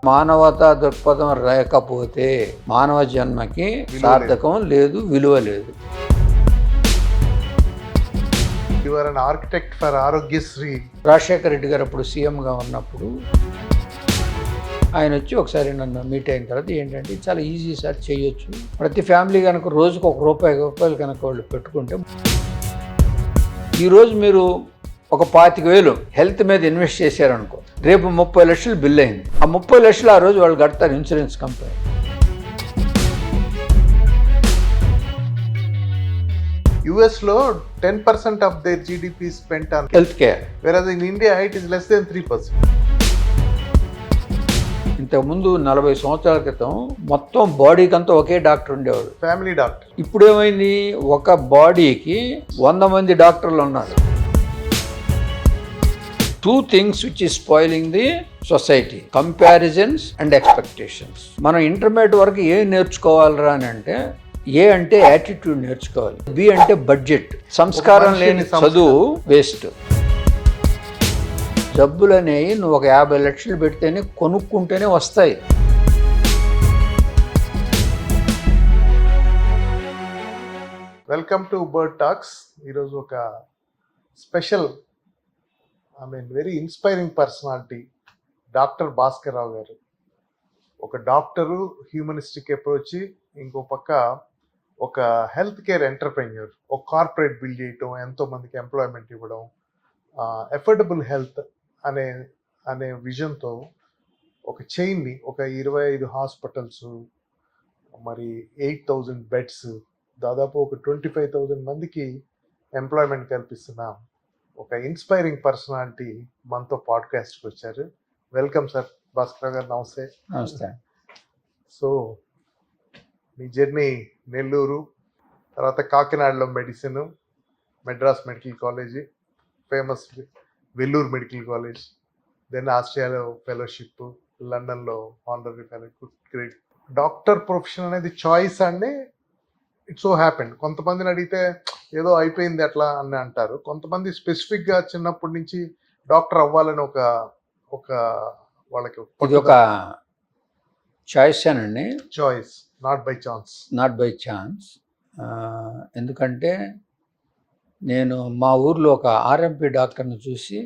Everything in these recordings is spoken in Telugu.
మానవతా దృక్పథం లేకపోతే మానవ జన్మకి సార్థకం లేదు, విలువ లేదు. You are an architect for Aarogyasri. Rajasekhara Reddy గారు అప్పుడు సీఎంగా ఉన్నప్పుడు ఆయన వచ్చి ఒకసారి నన్ను మీట్ అయిన తర్వాత ఏంటంటే చాలా ఈజీ సార్, చేయొచ్చు. ప్రతి ఫ్యామిలీ కనుక రోజుకు ₹1 కనుక వాళ్ళు పెట్టుకుంటే, ఈరోజు మీరు ఒక 25,000 హెల్త్ మీద ఇన్వెస్ట్ చేశారనుకో, రేపు 30 లక్షలు బిల్ అయింది. ఆ 30 లక్షలు ఆ రోజు వాళ్ళు కడతారు ఇన్సూరెన్స్ కంపెనీ. US లో 10% of their GDP is spent on health care. whereas in India it is less than 3%. ఇంతకుముందు 40 సంవత్సరాల క్రితం మొత్తం బాడీకి అంతా ఒకే డాక్టర్ ఉండేవాడు, ఫ్యామిలీ డాక్టర్. ఇప్పుడు ఏమైంది, ఒక బాడీకి 100 మంది డాక్టర్లు ఉన్నారు. 2 things which is spoiling the society: comparisons and expectations. మనం ఇంటర్మీడియట్ వరకు ఏం నేర్చుకోవాలరా అని అంటే, ఏ అంటే యాటిట్యూడ్ నేర్చుకోవాలి, బి అంటే బడ్జెట్. సంస్కారం లేని చదువు వేస్ట్. జబ్బులు అనేవి నువ్వు ఒక 50 లక్షలు పెడితేనే కొనుక్కుంటేనే వస్తాయి. Welcome to Bird Talks. ఈరోజు ఒక special, very inspiring personality, doctor Bhaskar Rao గారు. ఒక డాక్టరు, హ్యూమనిస్టిక్ అప్రోచ్, ఇంకో పక్క ఒక హెల్త్ కేర్ ఎంటర్ప్రెన్యూర్. ఒక కార్పొరేట్ బిల్డ్ చేయటం, ఎంతో మందికి ఎంప్లాయ్మెంట్ ఇవ్వడం, ఎఫోర్డబుల్ హెల్త్ అనే విజన్తో ఒక చైన్ని, ఒక 25 హాస్పిటల్స్, మరి 8,000 బెడ్స్, దాదాపు ఒక 25,000 మందికి ఎంప్లాయ్మెంట్ కల్పిస్తున్న ఒక ఇన్స్పైరింగ్ పర్సనాలిటీ మనతో పాడ్కాస్ట్కి వచ్చారు. వెల్కమ్ సార్ భాస్కర్ గారు. నమస్తే. నమస్తే. సో మీ జర్నీ నెల్లూరు, తర్వాత కాకినాడలో medicine, Madras medical college, famous Vellore medical college, then ఆస్ట్రేలియాలో ఫెలోషిప్, లండన్లో honorary fellowship. Great. Doctor profession అనేది చాయిస్ అండి. It so happened. కొంతమందిని అడిగితే ఏదో అయిపోయింది అట్లా అని అంటారు. కొంతమంది స్పెసిఫిక్గా చిన్నప్పటి నుంచి డాక్టర్ అవ్వాలని ఒక వాళ్ళకి ఇది ఒక చాయిస్ అనండి. Choice, not by chance. Not by chance. ఎందుకంటే నేను మా ఊర్లో ఒక ఆర్ఎంపీ డాక్టర్ని చూసి,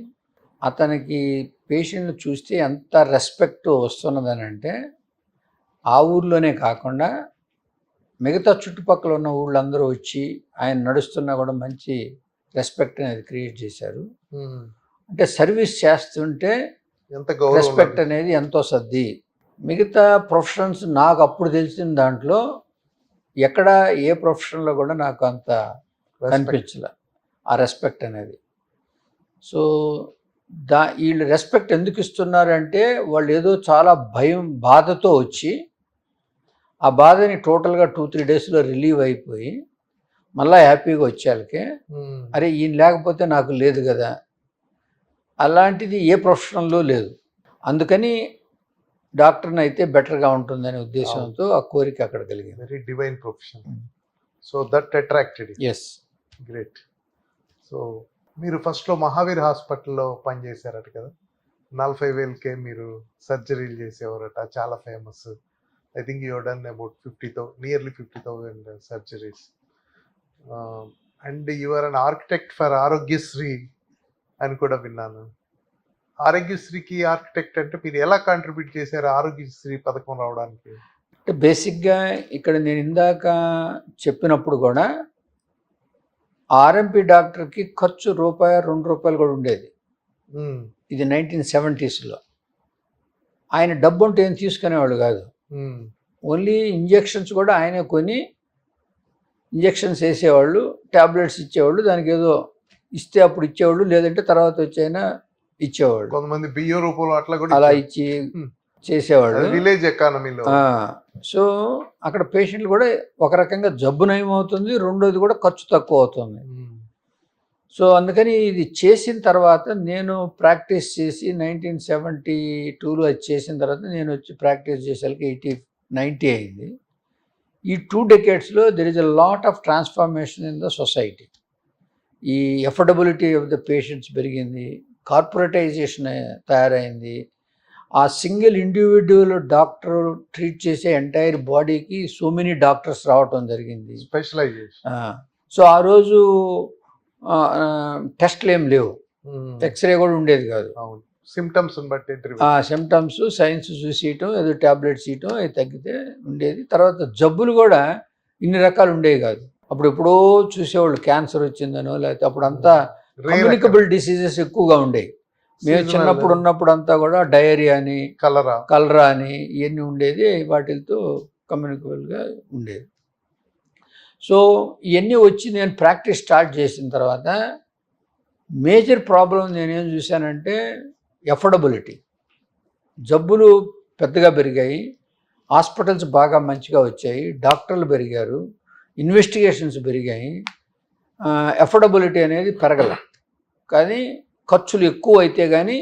అతనికి పేషెంట్ని చూస్తే ఎంత రెస్పెక్ట్ వస్తున్నదని అంటే, ఆ ఊర్లోనే కాకుండా మిగతా చుట్టుపక్కల ఉన్న ఊళ్ళందరూ వచ్చి ఆయన నడుస్తున్నా కూడా మంచి రెస్పెక్ట్ అనేది క్రియేట్ చేశారు. అంటే సర్వీస్ చేస్తుంటే ఎంత రెస్పెక్ట్ అనేది ఎంతో సర్ది. మిగతా ప్రొఫెషన్స్ నాకు అప్పుడు తెలిసిన దాంట్లో ఎక్కడ ఏ ప్రొఫెషన్లో కూడా నాకు అంత కనిపించలే ఆ రెస్పెక్ట్ అనేది. సో వీళ్ళు రెస్పెక్ట్ ఎందుకు ఇస్తున్నారంటే, వాళ్ళు ఏదో చాలా బాధతో వచ్చి ఆ బాధని టోటల్గా 2-3 డేస్లో రిలీవ్ అయిపోయి మళ్ళీ హ్యాపీగా వచ్చేళ్ళకే, అరే ఈయన లేకపోతే నాకు లేదు కదా, అలాంటిది ఏ ప్రొఫెషన్లో లేదు. అందుకని డాక్టర్ని అయితే బెటర్గా ఉంటుందనే ఉద్దేశంతో ఆ కోరిక అక్కడ కలిగింది. Very divine profession. So that attracted. Yes. Great. So మీరు ఫస్ట్లో మహావీర్ హాస్పిటల్లో పనిచేశారట కదా, 40,000కే మీరు సర్జరీలు చేసేవారట, చాలా famous. I think you done about nearly 50,000 surgeries. And you are an architect for Aarogyasri అని కూడా విన్నాను. ఆరోగ్యశ్రీకి ఆర్కిటెక్ట్ అంటే మీరు ఎలా కాంట్రిబ్యూట్ చేశారు ఆరోగ్యశ్రీ పథకం రావడానికి? అంటే బేసిక్గా ఇక్కడ నేను ఇందాక చెప్పినప్పుడు కూడా ఆర్ఎంపీ డాక్టర్కి ఖర్చు ₹2 కూడా ఉండేది. ఇది 1970sలో. ఆయన డబ్బు ఉంటే ఏం తీసుకునేవాళ్ళు కాదు. ఓన్లీ ఇంజెక్షన్స్ కూడా ఆయనే కొని ఇంజెక్షన్స్ వేసేవాళ్ళు, ట్యాబ్లెట్స్ ఇచ్చేవాళ్ళు, దానికి ఏదో ఇస్తే అప్పుడు ఇచ్చేవాళ్ళు, లేదంటే తర్వాత వచ్చైనా ఇచ్చేవాళ్ళు. కొంతమంది బియ్యం రూపంలో అట్లా కూడా అలా ఇచ్చి చేసేవాళ్ళు, విలేజ్ ఎకానమీలో. సో అక్కడ పేషెంట్లు కూడా ఒక రకంగా జబ్బు నయం అవుతుంది, రెండోది కూడా ఖర్చు తక్కువ అవుతుంది. సో అందుకని ఇది చేసిన తర్వాత నేను ప్రాక్టీస్ చేసి 1972లో అది చేసిన తర్వాత నేను వచ్చి ప్రాక్టీస్ చేసేసరికి 80-90 అయింది. ఈ 2 decadesలో there is a lot of transformation in the society. ఈ ఎఫోర్డబిలిటీ ఆఫ్ ద పేషెంట్స్ పెరిగింది, కార్పొరేటైజేషన్ తయారైంది, ఆ సింగిల్ ఇండివిజువల్ డాక్టర్ ట్రీట్ చేసే ఎంటైర్ బాడీకి సో మెనీ డాక్టర్స్ రావటం జరిగింది. స్పెషలైజేషన్. సో ఆ రోజు టెస్ట్లు ఏం లేవు, ఎక్స్రే కూడా ఉండేది కాదు. అవును, సిమ్టమ్స్ బట్టి సిమ్టమ్స్ సైన్స్ చూసేయటం, ఏదో ట్యాబ్లెట్స్ ఇయటం, అవి తగ్గితే ఉండేది. తర్వాత జబ్బులు కూడా ఇన్ని రకాలు ఉండేవి కాదు. అప్పుడు ఎప్పుడో చూసేవాళ్ళు క్యాన్సర్ వచ్చిందనో, లేకపోతే అప్పుడంతా కమ్యూనికబుల్ డిసీజెస్ ఎక్కువగా ఉండేవి. మేము చిన్నప్పుడు ఉన్నప్పుడు అంతా కూడా డయేరియా అని, కలరా అని ఇవన్నీ ఉండేది, వాటితో కమ్యూనికబుల్గా ఉండేది. సో ఇవన్నీ వచ్చి నేను ప్రాక్టీస్ స్టార్ట్ చేసిన తర్వాత మేజర్ ప్రాబ్లం నేనేం చూశానంటే ఎఫోర్డబిలిటీ. జబ్బులు పెద్దగా పెరిగాయి, హాస్పిటల్స్ బాగా మంచిగా వచ్చాయి, డాక్టర్లు పెరిగారు, ఇన్వెస్టిగేషన్స్ పెరిగాయి, ఎఫోర్డబిలిటీ అనేది పెరగల. కానీ ఖర్చులు ఎక్కువ అయితే కానీ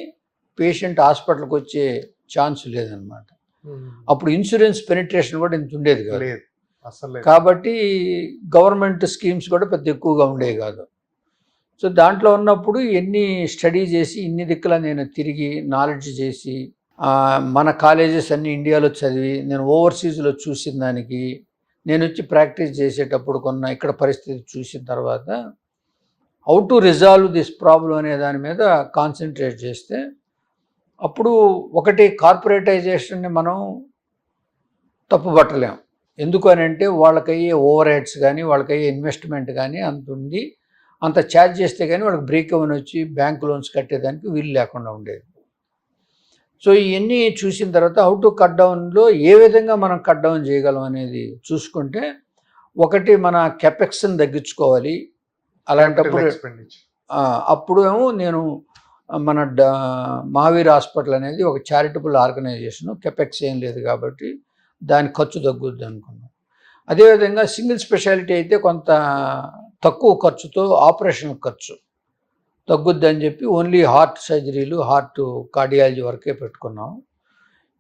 పేషెంట్ హాస్పిటల్కి వచ్చే ఛాన్స్ లేదనమాట. అప్పుడు ఇన్సూరెన్స్ పెనిట్రేషన్ కూడా ఇంత ఉండేది కాదు. కాబట్టి గవర్నమెంట్ స్కీమ్స్ కూడా పెద్ద ఎక్కువగా ఉండేవి కాదు. సో దాంట్లో ఉన్నప్పుడు ఎన్ని స్టడీ చేసి ఇన్ని దిక్కులా నేను తిరిగి నాలెడ్జ్ చేసి మన కాలేజెస్ అన్ని ఇండియాలో చదివి నేను ఓవర్సీస్లో చూసిన దానికి నేను వచ్చి ప్రాక్టీస్ చేసేటప్పుడు కొన్న ఇక్కడ పరిస్థితి చూసిన తర్వాత how to resolve this problem అనే దాని మీద కాన్సన్ట్రేట్ చేస్తే అప్పుడు ఒకటి కార్పొరేటైజేషన్ని మనం తప్పుపట్టలేం. ఎందుకు అని అంటే వాళ్ళకయ్యే ఓవర్ హెడ్స్ కానీ వాళ్ళకయ్యే ఇన్వెస్ట్మెంట్ కానీ అంత ఉంది, అంత ఛార్జ్ చేస్తే కానీ వాళ్ళకి బ్రేక్ ఇవన్ వచ్చి బ్యాంక్ లోన్స్ కట్టేదానికి వీలు లేకుండా ఉండేది. సో ఇవన్నీ చూసిన తర్వాత హౌ టు కట్ డౌన్లో ఏ విధంగా మనం కట్ డౌన్ చేయగలం అనేది చూసుకుంటే ఒకటి మన కెపెక్స్ని తగ్గించుకోవాలి. అలాంటప్పుడు అప్పుడు ఏమో నేను మన మహావీర్ హాస్పిటల్ అనేది ఒక చారిటబుల్ ఆర్గనైజేషన్, కెపెక్స్ ఏం లేదు కాబట్టి దాని ఖర్చు తగ్గుద్ది అనుకున్నాం. అదేవిధంగా సింగిల్ స్పెషాలిటీ అయితే కొంత తక్కువ ఖర్చుతో ఆపరేషన్ ఖర్చు తగ్గుద్ది అని చెప్పి ఓన్లీ హార్ట్ సర్జరీలు, హార్ట్ కార్డియాలజీ వరకే పెట్టుకున్నాం.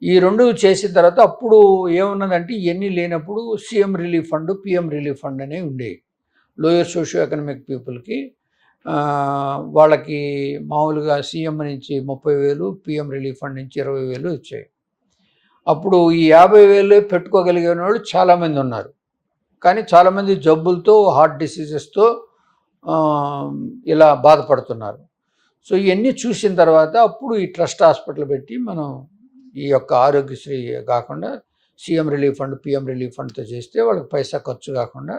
ఈ రెండు చేసిన తర్వాత అప్పుడు ఏమున్నదంటే ఇవన్నీ లేనప్పుడు CM relief fund, PM relief fund అనేవి ఉండేవి. లోయర్ సోషియో ఎకనామిక్ పీపుల్కి వాళ్ళకి మామూలుగా సీఎం నుంచి 30,000, పిఎం రిలీఫ్ ఫండ్ నుంచి 20,000 వచ్చాయి. అప్పుడు ఈ 50,000 పెట్టుకోగలిగిన వాళ్ళు చాలామంది ఉన్నారు. కానీ చాలామంది జబ్బులతో, హార్ట్ డిసీజెస్తో ఇలా బాధపడుతున్నారు. సో ఇవన్నీ చూసిన తర్వాత అప్పుడు ఈ ట్రస్ట్ హాస్పిటల్ పెట్టి మనం ఈ యొక్క ఆరోగ్యశ్రీ కాకుండా CM relief fund, PM relief ఫండ్తో చేస్తే వాళ్ళకి పైసా ఖర్చు కాకుండా,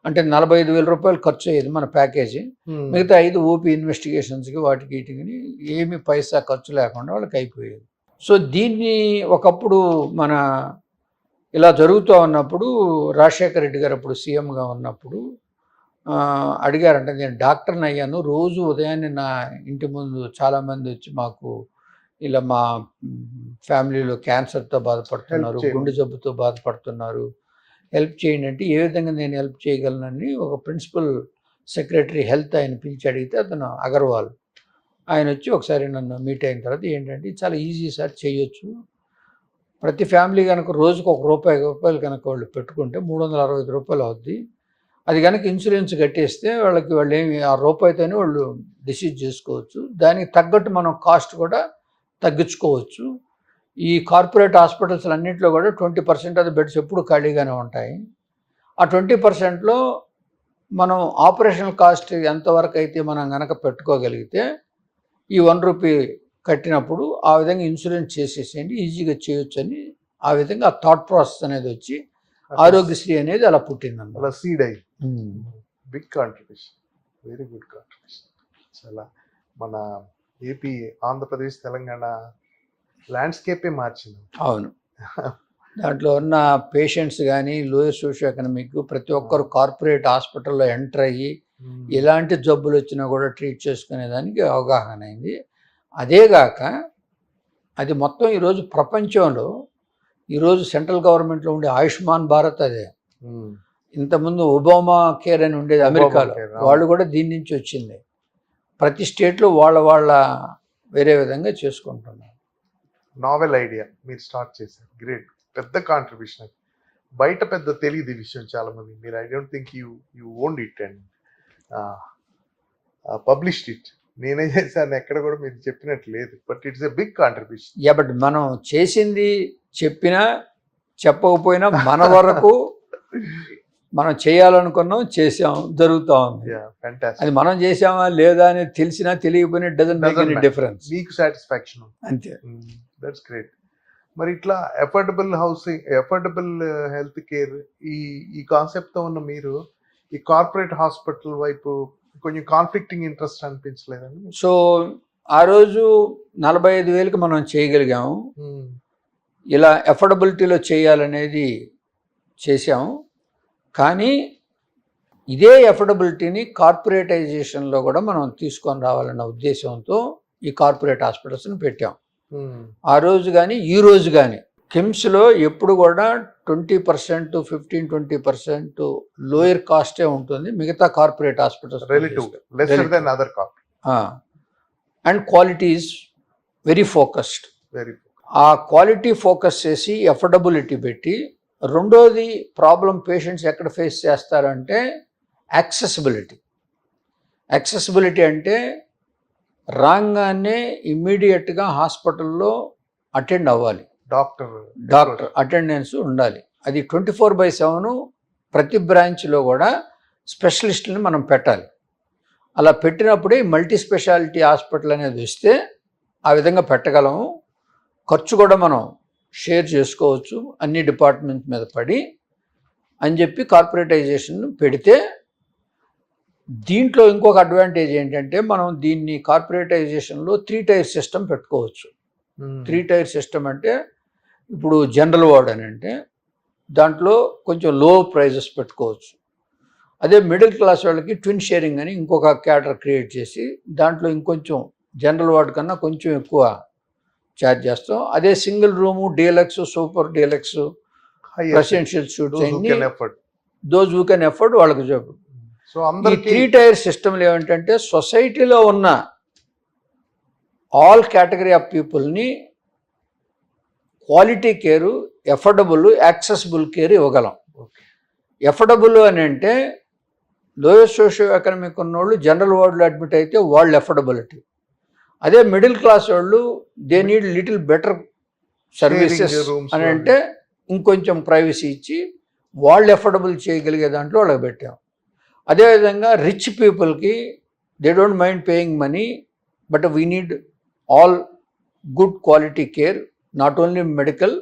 అంటే 45,000 రూపాయలు ఖర్చు అయ్యేది మన ప్యాకేజీ, మిగతా 5 ఓపీ ఇన్వెస్టిగేషన్స్కి వాటికి వీటికి ఏమి పైసా ఖర్చు లేకుండా వాళ్ళకి అయిపోయేది. సో దీన్ని ఒకప్పుడు మన ఇలా జరుగుతూ ఉన్నప్పుడు రాజశేఖర రెడ్డి గారు అప్పుడు సీఎంగా ఉన్నప్పుడు అడిగారంటే, నేను డాక్టర్ని అయ్యాను, రోజు ఉదయాన్నే నా ఇంటి ముందు చాలామంది వచ్చి మాకు ఇలా మా ఫ్యామిలీలో క్యాన్సర్తో బాధపడుతున్నారు, గుండె జబ్బుతో బాధపడుతున్నారు, హెల్ప్ చేయండి అంటే ఏ విధంగా నేను హెల్ప్ చేయగలనని ఒక ప్రిన్సిపల్ సెక్రటరీ హెల్త్ ఆయన పిలిచి అడిగితే అతను అగర్వాల్ ఆయన వచ్చి ఒకసారి నన్ను మీట్ అయిన తర్వాత ఏంటంటే చాలా ఈజీ సార్, చేయొచ్చు. ప్రతి ఫ్యామిలీ కనుక రోజుకు ₹1 కనుక వాళ్ళు పెట్టుకుంటే 365 రూపాయలు అవుద్ది. అది కనుక ఇన్సూరెన్స్ కట్టేస్తే వాళ్ళు ఏమి ఆ రూపాయితోనే వాళ్ళు డిసీజ్ చేసుకోవచ్చు. దానికి తగ్గట్టు మనం కాస్ట్ కూడా తగ్గించుకోవచ్చు. ఈ కార్పొరేట్ హాస్పిటల్స్ అన్నింటిలో కూడా 20% ఆఫ్ ద బెడ్స్ ఎప్పుడు ఖాళీగానే ఉంటాయి. ఆ 20%లో మనం ఆపరేషన్ కాస్ట్ ఎంతవరకు అయితే మనం కనుక పెట్టుకోగలిగితే ఈ ₹1 కట్టినప్పుడు ఆ విధంగా ఇన్సూరెన్స్ చేసేసేయండి, ఈజీగా చేయొచ్చు అని ఆ విధంగా ఆ థాట్ ప్రాసెస్ అనేది వచ్చి ఆరోగ్యశ్రీ అనేది అలా పుట్టిందన్న. అలా సీడ్ అయ్యి big contribution, very good contribution. చాలా మన ఏపీ, ఆంధ్రప్రదేశ్, తెలంగాణ ల్యాండ్స్కేపే మార్చింది. అవును, దాంట్లో ఉన్న పేషెంట్స్ కానీ లోయర్ సోషియో ఎకనామిక్ ప్రతి ఒక్కరు కార్పొరేట్ హాస్పిటల్లో ఎంటర్ అయ్యి ఎలాంటి జబ్బులు వచ్చినా కూడా ట్రీట్ చేసుకునేదానికి అవగాహన అయింది. అదేగాక అది మొత్తం ఈరోజు ప్రపంచంలో ఈరోజు సెంట్రల్ గవర్నమెంట్లో ఉండే ఆయుష్మాన్ భారత్ అదే. ఇంతకుముందు ఒబామా కేర్ అని ఉండేది అమెరికాలో, వాళ్ళు కూడా దీని నుంచి వచ్చింది. ప్రతి స్టేట్లో వాళ్ళ వేరే విధంగా చేసుకుంటున్నారు. నావెల్ ఐడియా మీరు స్టార్ట్ చేశారు, గ్రేట్, పెద్ద కాంట్రిబ్యూషన్. బయట పెద్ద తెలియదు ఈ విషయం చాలా మంది. మీరు I don't think you owned it and published it. నేనే చేశాను ఎక్కడ కూడా మీరు చెప్పినట్టు లేదు, but it's a big contribution. Yeah, but మనం చేసింది చెప్పినా చెప్పకపోయినా మన వరకు మనం చేయాలనుకున్నాం, చేసాం, జరుగుతూ ఉంది. అది మనం చేసామా లేదా అని తెలిసినా తెలియకపోయినా డజంట్ మేక్ ఎనీ డిఫరెన్స్. మీకు సాటిస్ఫాక్షన్ అంతే. That's great. మరి ఇట్లా affordable housing, affordable health care, ఈ కాన్సెప్ట్ తో ఉన్న మీరు ఈ కార్పొరేట్ హాస్పిటల్ వైపు కొంచెం కాన్ఫ్లిక్టింగ్ ఇంట్రెస్ట్ అనిపించలేదండి? సో ఆ రోజు 45,000కి మనం చేయగలిగాము. ఇలా ఎఫోర్డబిలిటీలో చేయాలనేది చేసాము. కానీ ఇదే ఎఫోర్డబిలిటీని కార్పొరేటైజేషన్లో కూడా మనం తీసుకొని రావాలన్న ఉద్దేశంతో ఈ కార్పొరేట్ హాస్పిటల్స్ని పెట్టాం. ఆ రోజు కానీ ఈ రోజు కానీ కిమ్స్లో ఎప్పుడు కూడా 20%, 15-20% లోయర్ కాస్టే ఉంటుంది మిగతా corporate hospitals. And quality is very focused. ఆ క్వాలిటీ ఫోకస్ చేసి ఎఫోర్డబిలిటీ పెట్టి, రెండోది ప్రాబ్లం పేషెంట్స్ ఎక్కడ ఫేస్ చేస్తారంటే యాక్సెసిబిలిటీ. యాక్సెసిబిలిటీ అంటే రాగానే ఇమ్మీడియట్గా హాస్పిటల్లో అటెండ్ అవ్వాలి, డాక్టర్ అటెండెన్స్ ఉండాలి. అది 24/7 ప్రతి బ్రాంచ్లో కూడా స్పెషలిస్టులని మనం పెట్టాలి. అలా పెట్టినప్పుడే మల్టీ స్పెషాలిటీ హాస్పిటల్ అనేది వస్తే ఆ విధంగా పెట్టగలము. ఖర్చు కూడా మనం షేర్ చేసుకోవచ్చు అన్ని డిపార్ట్మెంట్ మీద పడి అని చెప్పి కార్పొరేటైజేషన్ పెడితే, దీంట్లో ఇంకొక అడ్వాంటేజ్ ఏంటంటే మనం దీన్ని కార్పొరేటైజేషన్లో 3 టైర్ సిస్టమ్ పెట్టుకోవచ్చు. 3 టైర్ సిస్టమ్ అంటే ఇప్పుడు జనరల్ వార్డ్ అని అంటే దాంట్లో కొంచెం లో ప్రైజెస్ పెట్టుకోవచ్చు. అదే మిడిల్ క్లాస్ వాళ్ళకి ట్విన్ షేరింగ్ అని ఇంకొక క్యాటర్ క్రియేట్ చేసి దాంట్లో ఇంకొంచెం జనరల్ వార్డ్ కన్నా కొంచెం ఎక్కువ ఛార్జ్ చేస్తాం. అదే single room, deluxe, super deluxe, residential suits అన్ని దోస్ హూ కెన్ ఎఫర్డ్ వాళ్ళకి చెప్పు. సో ఈ 3 టైర్ సిస్టమ్లు ఏమిటంటే సొసైటీలో ఉన్న ఆల్ కేటగిరీ ఆఫ్ పీపుల్ని quality care, affordable, accessible care ఇవ్వగలం. ఎఫోర్డబుల్ అని అంటే లోయర్ సోషియో ఎకనామిక్ ఉన్నోళ్ళు జనరల్ వార్డులో అడ్మిట్ అయితే వాళ్ళు ఎఫోర్డబిలిటీ. అదే మిడిల్ క్లాస్ వాళ్ళు they need little better services అని అంటే ఇంకొంచెం ప్రైవసీ ఇచ్చి వాళ్ళు ఎఫోర్డబుల్ చేయగలిగే దాంట్లో వాళ్ళకి పెట్టాం. అదేవిధంగా రిచ్ పీపుల్కి they don't mind paying money, but we need all good quality care, not only medical,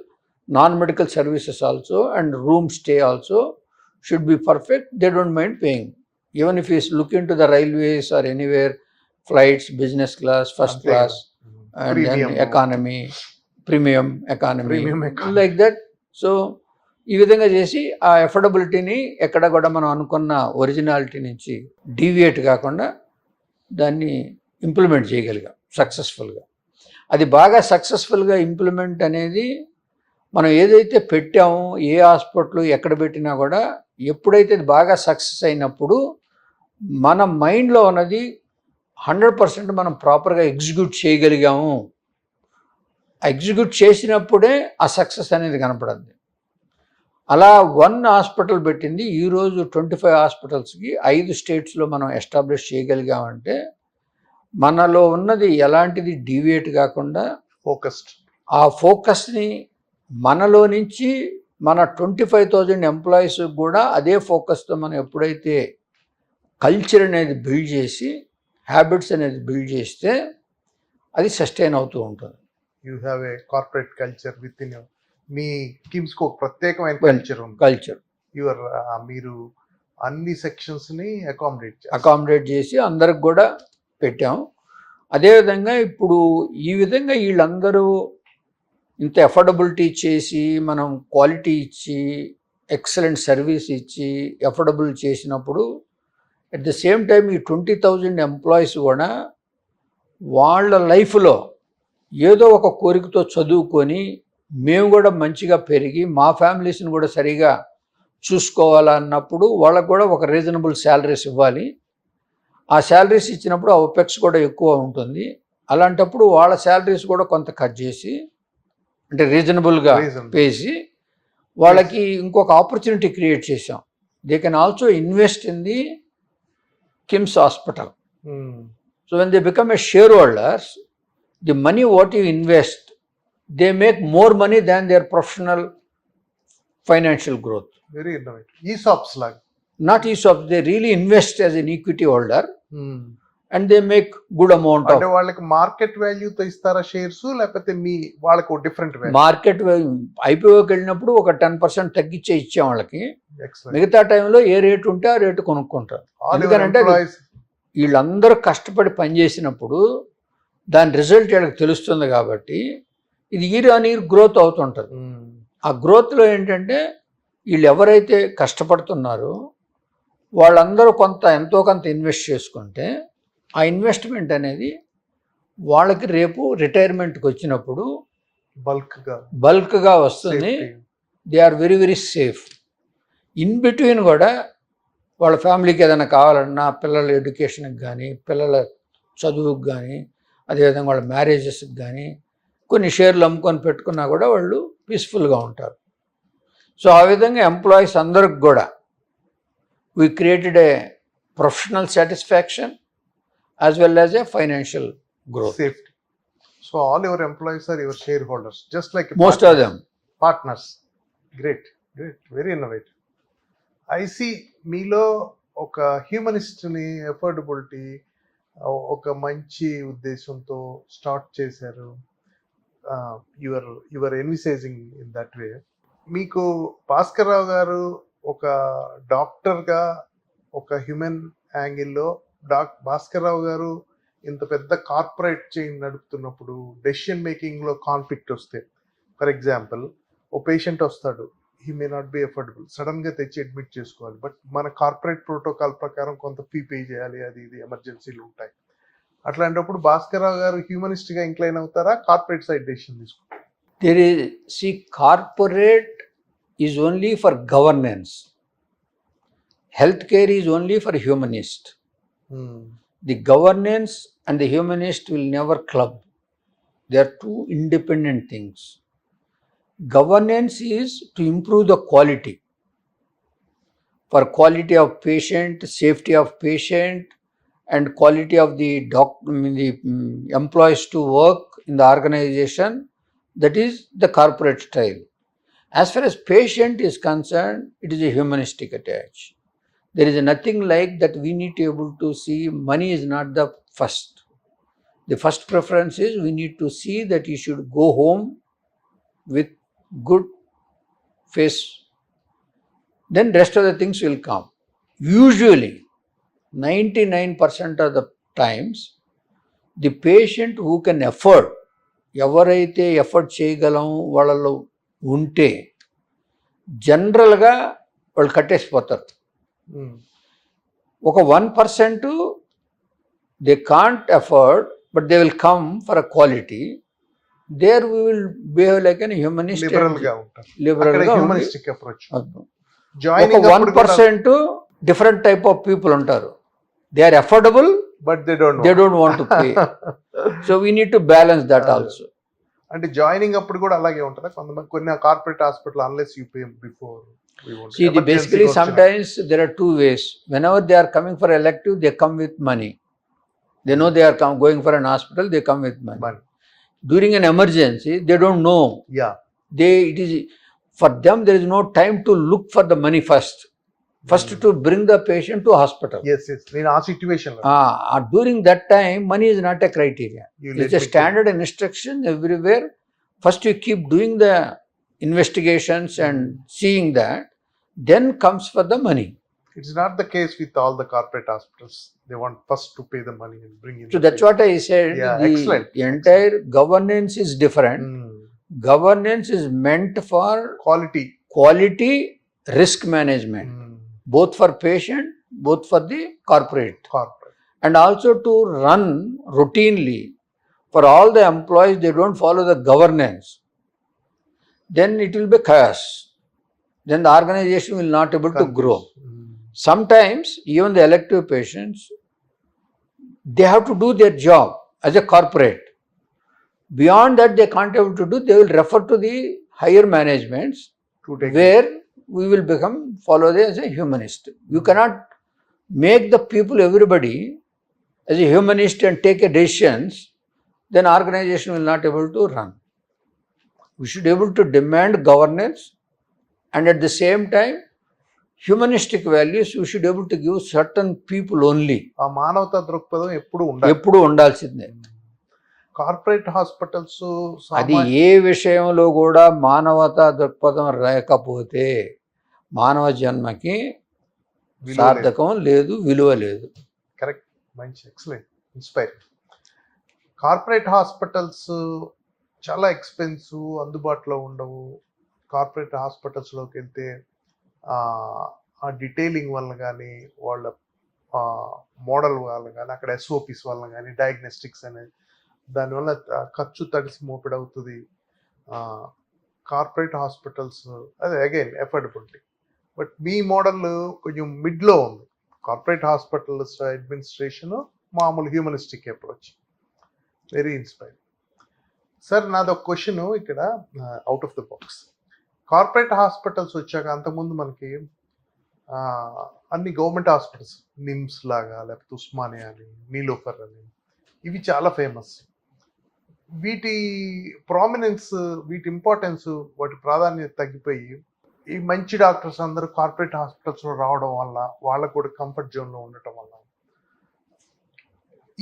non-medical services also, and room stay also should be perfect. They don't mind paying. Even if you look into the railways or anywhere, flights, business class, first class, and then economy, premium economy, like that. So ఈ విధంగా చేసి ఆ ఎఫోర్డబిలిటీని ఎక్కడ కూడా మనం అనుకున్న ఒరిజినాలిటీ నుంచి డీవియేట్ కాకుండా దాన్ని ఇంప్లిమెంట్ చేయగలిగాం సక్సెస్ఫుల్గా. అది బాగా సక్సెస్ఫుల్గా ఇంప్లిమెంట్ అనేది మనం ఏదైతే పెట్టామో ఏ హాస్పిటల్ ఎక్కడ పెట్టినా కూడా ఎప్పుడైతే అది బాగా సక్సెస్ అయినప్పుడు మన మైండ్లో ఉన్నది 100% మనం ప్రాపర్గా ఎగ్జిక్యూట్ చేయగలిగాము. ఎగ్జిక్యూట్ చేసినప్పుడే ఆ సక్సెస్ అనేది కనపడింది. అలా 1 హాస్పిటల్ పెట్టింది ఈరోజు 25 హాస్పిటల్స్కి 5 స్టేట్స్లో మనం ఎస్టాబ్లిష్ చేయగలిగామంటే మనలో ఉన్నది ఎలాంటిది డీవియేట్ కాకుండా ఫోకస్డ్. ఆ ఫోకస్ని మనలో నుంచి మన 25,000 ఎంప్లాయీస్ కూడా అదే ఫోకస్తో మనం ఎప్పుడైతే కల్చర్ అనేది బిల్డ్ చేసి హ్యాబిట్స్ అనేది బిల్డ్ చేస్తే అది సస్టైన్ అవుతూ ఉంటుంది. You have a corporate culture within మీ కిమ్స్కి ఒక ప్రత్యేకమైన కల్చర్ యువర్ మీరు అన్ని సెక్షన్స్ని అకామిడేట్ చేసి అందరికి కూడా పెట్టాం. అదేవిధంగా ఇప్పుడు ఈ విధంగా వీళ్ళందరూ ఇంత ఎఫోర్డబిలిటీ చేసి మనం క్వాలిటీ ఇచ్చి ఎక్సలెంట్ సర్వీస్ ఇచ్చి ఎఫోర్డబుల్ చేసినప్పుడు అట్ ద సేమ్ టైం ఈ 20,000 ఎంప్లాయీస్ కూడా వాళ్ళ లైఫ్లో ఏదో ఒక కోరికతో చదువుకొని మేము కూడా మంచిగా పెరిగి మా ఫ్యామిలీస్ని కూడా సరిగా చూసుకోవాలన్నప్పుడు వాళ్ళకు కూడా ఒక రీజనబుల్ శాలరీస్ ఇవ్వాలి. ఆ శాలరీస్ ఇచ్చినప్పుడు ఆ ఒపెక్స్ కూడా ఎక్కువ ఉంటుంది. అలాంటప్పుడు వాళ్ళ శాలరీస్ కూడా కొంత కట్ చేసి అంటే రీజనబుల్గా పేసి వాళ్ళకి ఇంకొక ఆపర్చునిటీ క్రియేట్ చేసాం. They can also invest in the KIMS hospital. So when they become a shareholders, the money what you invest, they make more money than their professional financial growth. Very innovative. ESOPs లాగా. Not ESOP, they really invest as an equity holder and they make good amount అంటే of వాళ్ళకి మార్కెట్ వాల్యూతో ఇస్తారా షేర్స్, లేకపోతే మీ వాళ్ళకు డిఫరెంట్ వాల్యూ? మార్కెట్. ఐపీఓకి వెళ్ళినప్పుడు ఒక 10% తగ్గించే ఇచ్చాం వాళ్ళకి. మిగతా టైంలో ఏ రేటు ఉంటే ఆ రేటు కొనుక్కుంటారు. ఎందుకంటే వీళ్ళందరూ కష్టపడి పనిచేసినప్పుడు దాని రిజల్ట్ వీళ్ళకి తెలుస్తుంది కాబట్టి ఇది ఇయర్ ఆన్ ఇయర్ గ్రోత్ అవుతుంటుంది. ఆ గ్రోత్లో ఏంటంటే వీళ్ళు ఎవరైతే కష్టపడుతున్నారో వాళ్ళందరూ ఎంతో కొంత ఇన్వెస్ట్ చేసుకుంటే ఆ ఇన్వెస్ట్మెంట్ అనేది వాళ్ళకి రేపు రిటైర్మెంట్కి వచ్చినప్పుడు బల్క్గా వస్తుంది. They are very very safe. In between కూడా వాళ్ళ ఫ్యామిలీకి ఏదైనా కావాలన్నా, పిల్లల ఎడ్యుకేషన్కి కానీ, పిల్లల చదువుకు కానీ, అదేవిధంగా వాళ్ళ మ్యారేజెస్కి కానీ కొన్ని షేర్లు అమ్ముకొని పెట్టుకున్నా కూడా వాళ్ళు పీస్ఫుల్గా ఉంటారు. సో ఆ విధంగా ఎంప్లాయీస్ అందరికి కూడా we created a professional satisfaction as well as a financial growth. Safety. So all your employees are your shareholders, just like most of them. Partners. Great. Very innovative. I see మీలో ఒక హ్యూమనిస్ట్ని, అఫోర్డబిలిటీ, ఒక మంచి ఉద్దేశంతో స్టార్ట్ చేశారు. Your envisaging in that way. మీకు భాస్కర్ రావు గారు ఒక డాక్టర్గా ఒక హ్యూమన్ యాంగిల్లో భాస్కర్ రావు గారు ఇంత పెద్ద కార్పొరేట్ చైన్ నడుపుతున్నప్పుడు డెసిషన్ మేకింగ్లో కాన్ఫ్లిక్ట్ వస్తే, ఫర్ ఎగ్జాంపుల్ ఓ పేషెంట్ వస్తాడు, he may not be affordable, సడన్గా తెచ్చి అడ్మిట్ చేసుకోవాలి, బట్ మన కార్పొరేట్ ప్రోటోకాల్ ప్రకారం కొంత ఫీ పే చేయాలి, అది ఇది ఎమర్జెన్సీలు ఉంటాయి. అట్లాంటప్పుడు భాస్కర్ రావు గారు హ్యూమనిస్ట్గా ఇంక్లైన్ అవుతారా, కార్పొరేట్ సైడ్ డెసిషన్ తీసుకుంటారు? Corporate is only for governance. Healthcare is only for humanist. The governance and the humanist will never club. They are two independent things. Governance is to improve the quality. For quality of patient, safety of patient, and quality of the employees to work in the organization, that is the corporate style. As far as patient is concerned, it is a humanistic attach. There is nothing like that. We need to be able to see money is not the first. The first preference is we need to see that you should go home with good face. Then rest of the things will come. Usually, 99% of the times, the patient who can afford, ఎవరైతే ఎఫర్ట్ చేయగలం వాళ్ళలో ఉంటే జనరల్గా వాళ్ళు కట్టేసిపోతారు. ఒక 1% they can't afford, but they will come for a quality. There we will behave like an humanist, లిబరల్గా. ఒక 1% డిఫరెంట్ టైప్ ఆఫ్ పీపుల్ ఉంటారు. They are affordable but they don't want to pay. So we need to balance that also. అంటే జాయినింగ్ అప్పుడు కూడా అలాగే ఉంటుందా? కొంతమంది కొన్ని corporate hospital unless you pay before. See, basically sometimes there are two ways. Whenever they are coming for elective, they come with money. They know they are going for an hospital, they come with money. During an emergency, they don't know. It is for them, there is no time to look for the money first. First to bring the patient to hospital. Yes. In our situation. During that time, money is not a criteria. It's a standard instruction everywhere. First you keep doing the investigations and seeing that, then comes for the money. It's not the case with all the corporate hospitals. They want first to pay the money and bring in. So that's what I said. Excellent. The entire governance is different. Governance is meant for quality risk management. Both for patient, both for the corporate. And also to run routinely for all the employees. They don't follow the governance, then it will be chaos. Then the organization will not able to grow. Sometimes even the elective patients, they have to do their job as a corporate. Beyond that they can't able to do. They will refer to the higher managements where we will follow as a humanist. You cannot make the people, everybody as a humanist and take a decisions, then organization will not able to run. We should able to demand governance, and at the same time humanistic values we should able to give certain people only. ఆ మానవతా దృక్పథం ఎప్పుడు ఉండాలి. ఎప్పుడు ఉండాల్సిందే. కార్పొరేట్ హాస్పిటల్స్ అది ఏ విషయంలో కూడా మానవతా దృక్పథం లేకపోతే మానవ జన్మకి సార్థకం లేదు, విలువ లేదు. కరెక్ట్, మంచి, ఎక్సలెంట్, ఇన్స్పైర్. కార్పొరేట్ హాస్పిటల్స్ చాలా ఎక్స్పెన్సివ్, అందుబాటులో ఉండవు. కార్పొరేట్ హాస్పిటల్స్లోకి వెళ్తే ఆ డీటెయిలింగ్ వల్ల కానీ, వాళ్ళ మోడల్ వల్ల కానీ, అక్కడ ఎస్ఓపిస్ వల్ల కానీ, డయాగ్నోస్టిక్స్ అనేది దానివల్ల ఖర్చు తడిసి మోపిడవుతుంది. కార్పొరేట్ హాస్పిటల్స్ అదే again affordability. But me model కొంచెం మిడ్లో ఉంది. కార్పొరేట్ హాస్పిటల్స్ అడ్మినిస్ట్రేషన్, మామూలు humanistic approach. Very inspiring. Sir, నాది ఒక క్వశ్చన్ ఇక్కడ, out of the box. Corporate hospitals వచ్చాక అంతకుముందు మనకి అన్ని గవర్నమెంట్ హాస్పిటల్స్, నిమ్స్ లాగా, లేకపోతే ఉస్మానియా అని, నీలోఫర్ అని, ఇవి చాలా ఫేమస్. వీటి ప్రామినెన్స్, వీటి ఇంపార్టెన్స్, వాటి ప్రాధాన్యత తగ్గిపోయి ఈ మంచి డాక్టర్స్ అందరూ కార్పొరేట్ హాస్పిటల్స్లో రావడం వల్ల, వాళ్ళకు కూడా కంఫర్ట్ జోన్లో ఉండటం వల్ల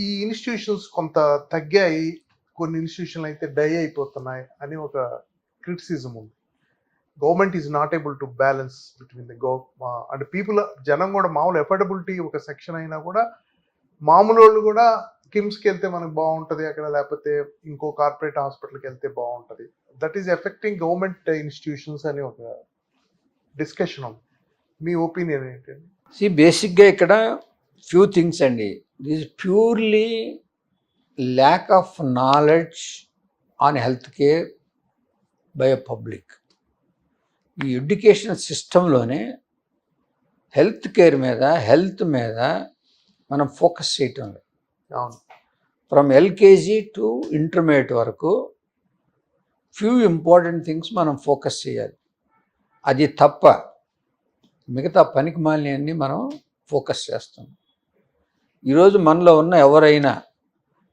ఈ ఇన్స్టిట్యూషన్స్ కొంత తగ్గాయి, కొన్ని ఇన్స్టిట్యూషన్లు అయితే డై అయిపోతున్నాయి అని ఒక క్రిటిసిజం ఉంది. Government is not able to balance between the అంటే పీపుల్, జనం కూడా మామూలు ఎఫోర్డబిలిటీ ఒక సెక్షన్ అయినా కూడా మామూలు వాళ్ళు కూడా కిమ్స్కి వెళ్తే మనకు బాగుంటుంది అక్కడ, లేకపోతే ఇంకో కార్పొరేట్ హాస్పిటల్కి వెళ్తే బాగుంటుంది. That is affecting government institutions అని ఒక డిస్కషన్ ఉంది. మీ ఒపీనియన్ ఏంటండి? బేసిక్గా ఇక్కడ ఫ్యూ థింగ్స్ అండి. This purely lack of knowledge on health care bye a public. ఈ ఎడ్యుకేషన్ సిస్టంలోనే హెల్త్ కేర్ మీద, హెల్త్ మీద మనం ఫోకస్ చేయటం లేదు. అవును. ఫ్రమ్ ఎల్కేజీ టు ఇంటర్మీడియట్ వరకు ఫ్యూ ఇంపార్టెంట్ థింగ్స్ మనం ఫోకస్ చేయాలి. అది తప్ప మిగతా పనికి మాలినవన్నీ మనం ఫోకస్ చేస్తాం. ఈరోజు మనలో ఉన్న ఎవరైనా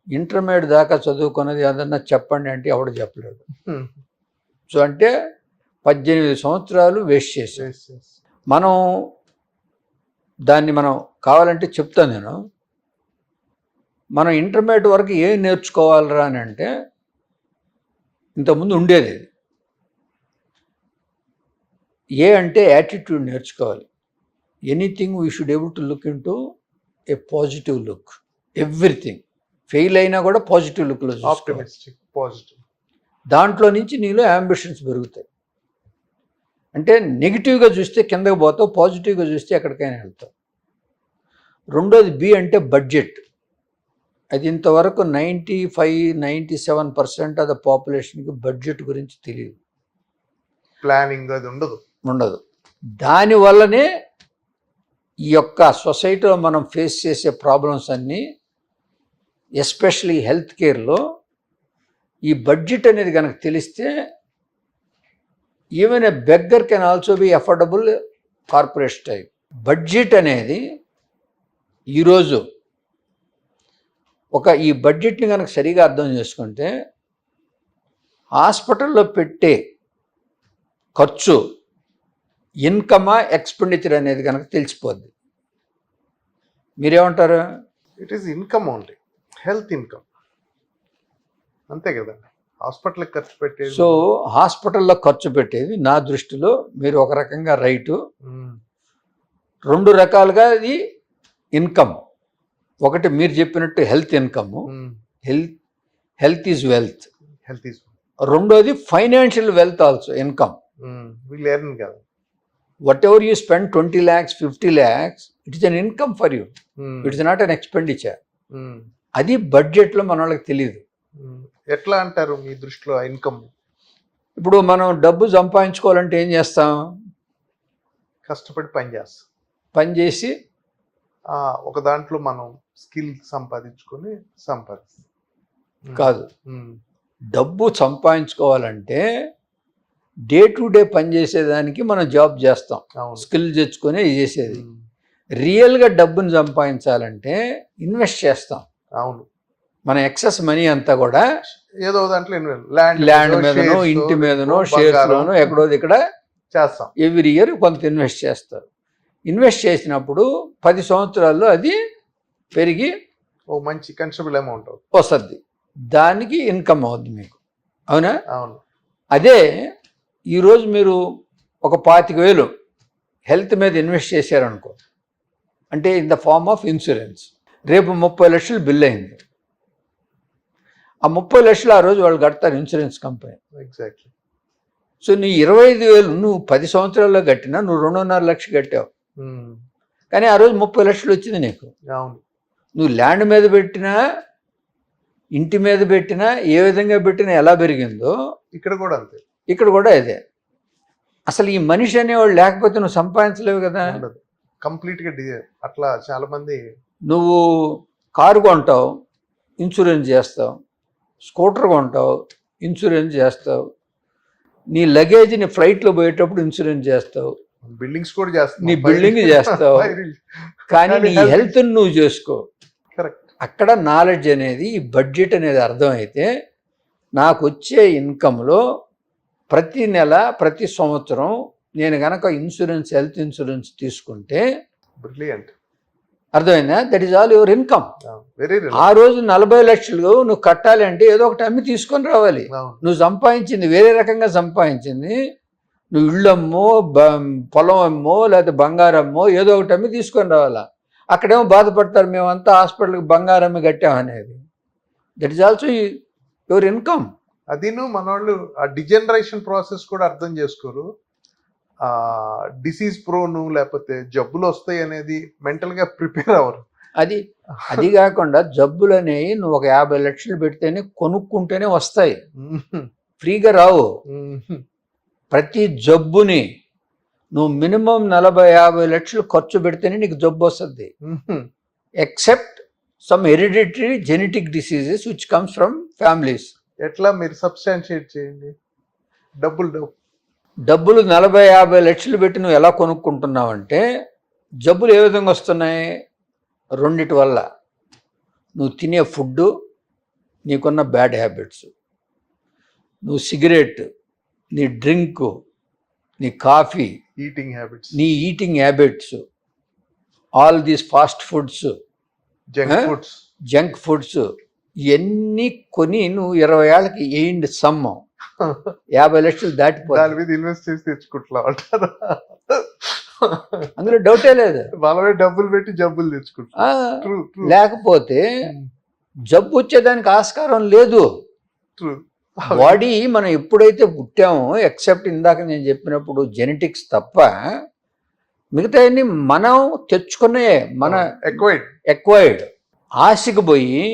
ఇంటర్మీడియట్ దాకా చదువుకున్నది ఏదన్నా చెప్పండి అంటే ఎవడు చెప్పలేడు. సో అంటే 18 సంవత్సరాలు వేస్ట్ చేసాం మనం. దాన్ని మనం కావాలంటే చెప్తాను నేను. మనం ఇంటర్మీడియట్ వరకు ఏం నేర్చుకోవాలరా అని అంటే, ఇంతకుముందు ఉండేది ఏ అంటే యాటిట్యూడ్ నేర్చుకోవాలి. Anything we should able to look in to A positive look. Everything fail అయినా కూడా పాజిటివ్ లుక్లో, ఆప్టిమిస్టిక్, పాజిటివ్. దాంట్లో నుంచి నీలో అంబిషన్స్ పెరుగుతాయి. అంటే నెగిటివ్గా చూస్తే కిందకి పోతావు, పాజిటివ్గా చూస్తే ఎక్కడికైనా వెళ్తావు. రెండోది బి అంటే బడ్జెట్. అది ఇంతవరకు 95-97% ఆఫ్ ద పాపులేషన్కి బడ్జెట్ గురించి తెలియదు. ప్లానింగ్ అది ఉండదు. దానివల్లనే ఈ యొక్క సొసైటీలో మనం ఫేస్ చేసే ప్రాబ్లమ్స్ అన్నీ, ఎస్పెషలీ హెల్త్ కేర్లో ఈ బడ్జెట్ అనేది కనుక తెలిస్తే, even a beggar can also be affordable corporate type. Budget అనేది ఈరోజు ఈ బడ్జెట్ని కనుక సరిగా అర్థం చేసుకుంటే, హాస్పిటల్లో పెట్టే ఖర్చు ఇన్కమా ఎక్స్పెండిచర్ అనేది కనుక తెలిసిపోద్ది. మీరేమంటారు? It is income only, health income, అంతే కదండి. హాస్పిటల్కి ఖర్చు పెట్టేది, సో హాస్పిటల్లో ఖర్చు పెట్టేది నా దృష్టిలో మీరు ఒక రకంగా రైటు. 2 రకాలుగా అది ఇన్కమ్. ఒకటి మీరు చెప్పినట్టు health income, health is wealth. రెండోది financial wealth also income. Whatever you spend 20 lakhs, 50 lakhs, it is an income for you. It is not an expenditure. అది బడ్జెట్లో మన వాళ్ళకి తెలియదు. ఎట్లా అంటారు మీ దృష్టిలో ఇన్కమ్? ఇప్పుడు మనం డబ్బు సంపాదించుకోవాలంటే ఏం చేస్తాం? కష్టపడి పని చేసి ఒక దాంట్లో మనం స్కిల్ సంపాదించుకొని కాదు. డబ్బు సంపాదించుకోవాలంటే డే టు డే పని చేసేదానికి మనం జాబ్ చేస్తాం, స్కిల్ తెచ్చుకొని చేసేది. రియల్గా డబ్బుని సంపాదించాలంటే ఇన్వెస్ట్ చేస్తాం. అవును, మన ఎక్సెస్ మనీ అంతా కూడా ఏదో దాంట్లో ల్యాండ్ మీదనో ఇంటి మీదనో షేర్స్లోనో ఎక్కడో ఇక్కడ చేస్తాం. ఎవ్రీ ఇయర్ కొంత ఇన్వెస్ట్ చేస్తారు. ఇన్వెస్ట్ చేసినప్పుడు 10 సంవత్సరాల్లో అది పెరిగి ఓ మంచి కన్సిడరబుల్ అమౌంట్ వస్తుంది. దానికి ఇన్కమ్ అవుద్ది మీకు. అవునా? అవును. అదే ఈరోజు మీరు ఒక 25,000 హెల్త్ మీద ఇన్వెస్ట్ చేశారనుకో, అంటే in the form of insurance. రేపు 30 లక్షలు బిల్ అయింది. ఆ 30 లక్షలు ఆ రోజు వాళ్ళు కడతారు ఇన్సూరెన్స్ కంపెనీ. ఎగ్జాక్ట్లీ. సో నీ 25,000 నువ్వు 10 సంవత్సరాల్లో కట్టినా నువ్వు 2.5 లక్షలు కట్టావు. కానీ ఆ రోజు 30 లక్షలు వచ్చింది నీకు. అవును. నువ్వు ల్యాండ్ మీద పెట్టినా ఇంటి మీద పెట్టినా ఏ విధంగా పెట్టినా ఎలా పెరిగిందో ఇక్కడ కూడా అంతే. ఇక్కడ కూడా ఇదే. అసలు ఈ మనిషి అనేవాళ్ళు లేకపోతే నువ్వు సంపాదించలేవు కదా. కంప్లీట్గా అట్లా చాలా మంది. నువ్వు కారు కొంటావు, ఇన్సూరెన్స్ చేస్తావు. స్కూటర్ కొంటావు, ఇన్సూరెన్స్ చేస్తావు. నీ లగేజ్ని ఫ్లైట్లో పోయేటప్పుడు ఇన్సూరెన్స్ చేస్తావు. బిల్డింగ్స్ కూడా చేస్తావు, నీ బిల్డింగ్ చేస్తావు. కానీ నీ హెల్త్ని నువ్వు చేసుకో. కరెక్ట్. అక్కడ నాలెడ్జ్ అనేది, ఈ బడ్జెట్ అనేది అర్థమైతే నాకు వచ్చే ఇన్కంలో ప్రతి నెల ప్రతి సంవత్సరం నేను కనుక ఇన్సూరెన్స్, హెల్త్ ఇన్సూరెన్స్ తీసుకుంటే బ్రిలియంట్. అర్థమైందా? That is all your income. Very. ఆ రోజు 40 లక్షలు నువ్వు కట్టాలి అంటే ఏదో ఒకటి అమ్మి తీసుకొని రావాలి. నువ్వు సంపాదించింది వేరే రకంగా సంపాదించింది. నువ్వు ఇళ్ళు అమ్మో, పొలం అమ్మో, లేకపోతే బంగారం అమ్మో, ఏదో ఒకటి అమ్మి తీసుకొని రావాలా. అక్కడేమో బాధపడతారు, మేమంతా హాస్పిటల్కి బంగారం అమ్మి కట్టామనేది. That is also your income. అది మనోళ్ళు ఆ డిజనరేషన్ ప్రాసెస్ కూడా అర్థం చేసుకోరు. డిసీజ్ ప్రోను లేకపోతే జబ్బులు వస్తాయి అనేది మెంటల్గా ప్రిపేర్ అవ్వరు. అది కాకుండా జబ్బులు అనేవి నువ్వు ఒక 50 లక్షలు పెడితేనే కొనుక్కుంటేనే వస్తాయి, ఫ్రీగా రావు. ప్రతి జబ్బుని నువ్వు మినిమం 40-50 లక్షలు ఖర్చు పెడితేనే నీకు జబ్బు వస్తుంది. Except some hereditary genetic diseases which comes from families. ఎట్లా మీరు సబ్స్టాన్షియేట్ చేయండి. డబ్బులు 40-50 లక్షలు పెట్టి నువ్వు ఎలా కొనుక్కుంటున్నావు అంటే, జబ్బులు ఏ విధంగా వస్తున్నాయి? రెండిటి వల్ల. నువ్వు తినే ఫుడ్డు, నీకున్న బ్యాడ్ హ్యాబిట్స్. నువ్వు సిగరెట్, నీ డ్రింకు, నీ కాఫీ, నీ eating habits, all these fast foods, junk foods, ఇవన్నీ కొని నువ్వు 20 ఏళ్ళకి ఏంటి సమ్మం 50 లక్షలు దాటిపోయి ఇన్వెస్ట్ చేసి తెచ్చుకుంటున్నావు అంటారు. అందులో డౌటే లేదు. వాళ్ళే డబ్బులు పెట్టి జబ్బులు తెచ్చుకుంటారు. లేకపోతే జబ్బు వచ్చేదానికి ఆస్కారం లేదు. బాడీ మనం ఎప్పుడైతే పుట్టామో, ఎక్సెప్ట్ ఇందాక నేను చెప్పినప్పుడు జెనెటిక్స్ తప్ప మిగతా మనం తెచ్చుకునే, మన ఎక్వైర్డ్. ఆశకు పోయి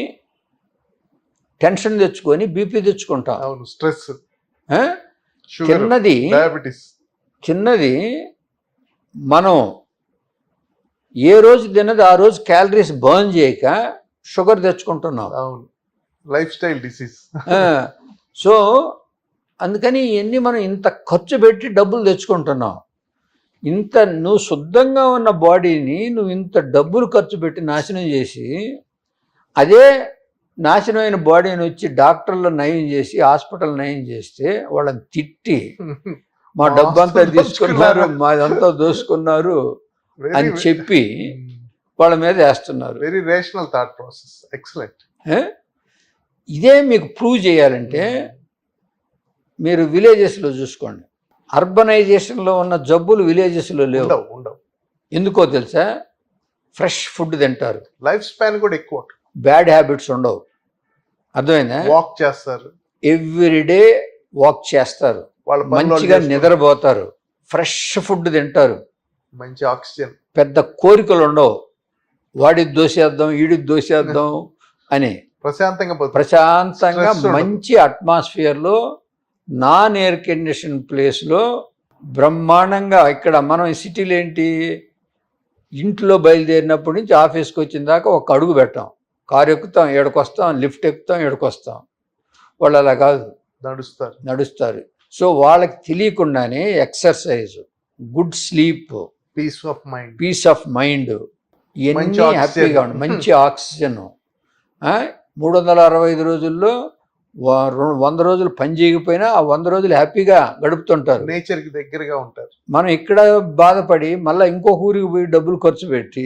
టెన్షన్ తెచ్చుకొని బీపీ తెచ్చుకుంటాం. స్ట్రెస్, చిన్నది మనం ఏ రోజు తిన్నది ఆ రోజు క్యాలరీస్ బర్న్ చేయక షుగర్ తెచ్చుకుంటున్నాం. Lifestyle disease. సో అందుకని ఇవన్నీ మనం ఇంత ఖర్చు పెట్టి డబ్బులు తెచ్చుకుంటున్నాం. ఇంత నువ్వు శుద్ధంగా ఉన్న బాడీని నువ్వు ఇంత డబ్బులు ఖర్చు పెట్టి నాశనం చేసి, అదే నాశనమైన బాడీని వచ్చి డాక్టర్లు నయం చేసి, హాస్పిటల్ నయం చేస్తే వాళ్ళని తిట్టి మా డబ్బంతా తీసుకున్నారు, మాదంతా దోసుకున్నారు అని చెప్పి వాళ్ళ మీద వేస్తున్నారు. Very rational thought process. Excellent. ఇదే మీకు ప్రూవ్ చేయాలంటే మీరు విలేజెస్లో చూసుకోండి. అర్బనైజేషన్లో ఉన్న జబ్బులు విలేజెస్లో లేవు. ఎందుకో తెలుసా? ఫ్రెష్ ఫుడ్ తింటారు, లైఫ్ స్పాన్ కూడా ఎక్కువ, బ్యాడ్ హ్యాబిట్స్ ఉండవు. అర్థమైందా? వాక్ చేస్తారు, ఎవ్రీడే వాక్ చేస్తారు, మంచిగా నిద్రపోతారు, ఫ్రెష్ ఫుడ్ తింటారు, మంచి ఆక్సిజన్, పెద్ద కోరికలు ఉండవు. వాడికి దోసేద్దాం, ఈడికి దోసేద్దాం అని ప్రశాంతంగా మంచి అట్మాస్ఫియర్లో, నాన్ ఎయిర్ కండిషన్ ప్లేస్లో బ్రహ్మాండంగా. ఇక్కడ మనం సిటీలో ఏంటి, ఇంట్లో బయలుదేరినప్పటి నుంచి ఆఫీస్కి వచ్చిన దాకా ఒక అడుగు పెట్టాం, కారు ఎక్కుతాం, ఏడుకొస్తాం, లిఫ్ట్ ఎక్కుతాం, ఏడుకొస్తాం. వాళ్ళు అలా కాదు, నడుస్తారు. సో వాళ్ళకి తెలియకుండానే exercise, good sleep, peace of mind. Peace of mind, ఇవన్నీ మంచి oxygen. హ్యాపీగా ఉండి మంచి ఆక్సిజన్. 365 రోజుల్లో 100 రోజులు పని చేయకపోయినా ఆ 100 రోజులు హ్యాపీగా గడుపుతుంటారు. నేచర్ కి దగ్గరగా ఉంటారు. మనం ఇక్కడ బాధపడి మళ్ళీ ఇంకొక ఊరికి పోయి డబ్బులు ఖర్చు పెట్టి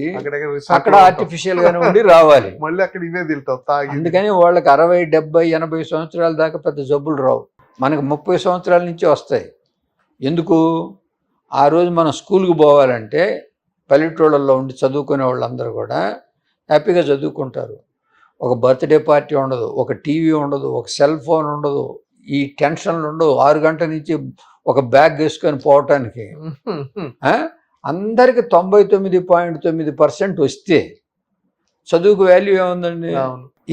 అక్కడ ఆర్టిఫిషియల్ గానే ఉండి రావాలి. మళ్ళీ అక్కడ ఇవే తింటాం తాగి. అందుకని వాళ్ళకి 60, 70, 80 సంవత్సరాల దాకా పెద్ద జబ్బులు రావు. మనకు 30 సంవత్సరాల నుంచి వస్తాయి. ఎందుకు? ఆ రోజు మనం స్కూల్కి పోవాలంటే పల్లెటూళ్ళల్లో ఉండి చదువుకునే వాళ్ళందరూ కూడా హ్యాపీగా చదువుకుంటారు. ఒక బర్త్డే పార్టీ ఉండదు, ఒక టీవీ ఉండదు, ఒక సెల్ ఫోన్ ఉండదు, ఈ టెన్షన్లు ఉండవు. 6 గంటల నుంచి ఒక బ్యాగ్ వేసుకొని పోవటానికి. అందరికి 99.9% వస్తే చదువుకు వాల్యూ ఏముందండి?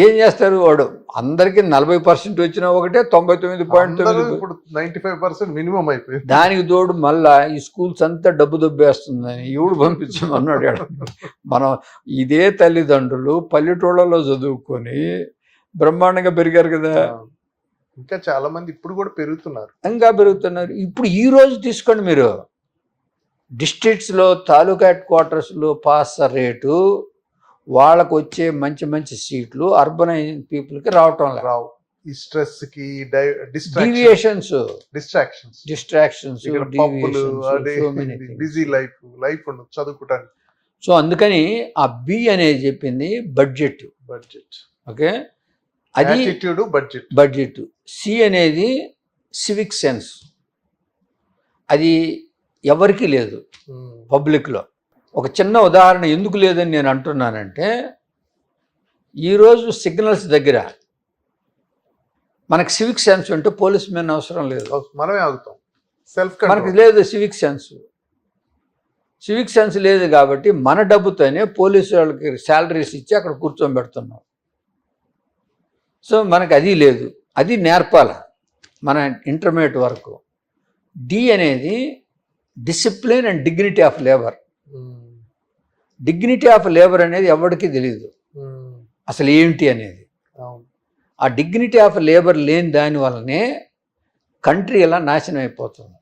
ఏం చేస్తారు? వాడు అందరికి 40% వచ్చినా ఒకటే, 99.9 95% మినిమం అయిపోయింది. దానికి తోడు మళ్ళా ఈ స్కూల్స్ అంతా డబ్బు దొబ్బేస్తుందని ఎవడు పంపించమన్నాడు. మనం ఇదే తల్లిదండ్రులు పల్లెటూళ్ళలో చదువుకొని బ్రహ్మాండంగా పెరిగారు కదా. ఇంకా చాలా మంది ఇప్పుడు కూడా పెరుగుతున్నారు. ఇంకా పెరుగుతున్నారు. ఇప్పుడు ఈ రోజు తీసుకోండి మీరు, డిస్ట్రిక్ట్స్లో తాలూకా హెడ్ క్వార్టర్స్లో పాస్ రేటు, వాళ్ళకు వచ్చే మంచి మంచి సీట్లు అర్బనైజ్ పీపుల్కి రావు. ఈ స్ట్రెస్ కి డివియేషన్స్, డిస్ట్రాక్షన్స్, బిజీ లైఫ్ ఉండదు చదువుకోవడానికి. సో అందుకని ఆ బి అనేది చెప్పింది బడ్జెట్. ఓకే, అది బడ్జెట్. సి అనేది సివిక్ సెన్స్. అది ఎవరికి లేదు పబ్లిక్లో. ఒక చిన్న ఉదాహరణ ఎందుకు లేదని నేను అంటున్నానంటే, ఈరోజు సిగ్నల్స్ దగ్గర మనకు సివిక్ సెన్స్ ఉంటే పోలీస్ మెన్ అవసరం లేదు, మనమే ఆగుతాం. మనకి లేదు సివిక్ సెన్స్. సివిక్ సెన్స్ లేదు కాబట్టి మన డబ్బుతోనే పోలీసు వాళ్ళకి శాలరీస్ ఇచ్చి అక్కడ కూర్చోబెడుతున్నాం. సో మనకు అది లేదు, అది నేర్పాల మన ఇంటర్మీడియట్ వరకు. డి అనేది discipline and dignity of labour. Dignity of labour అనేది ఎవరికి తెలియదు అసలు ఏంటి అనేది. ఆ డిగ్నిటీ ఆఫ్ లేబర్ లేని దాని వల్లనే కంట్రీ ఎలా నాశనం అయిపోతుంది.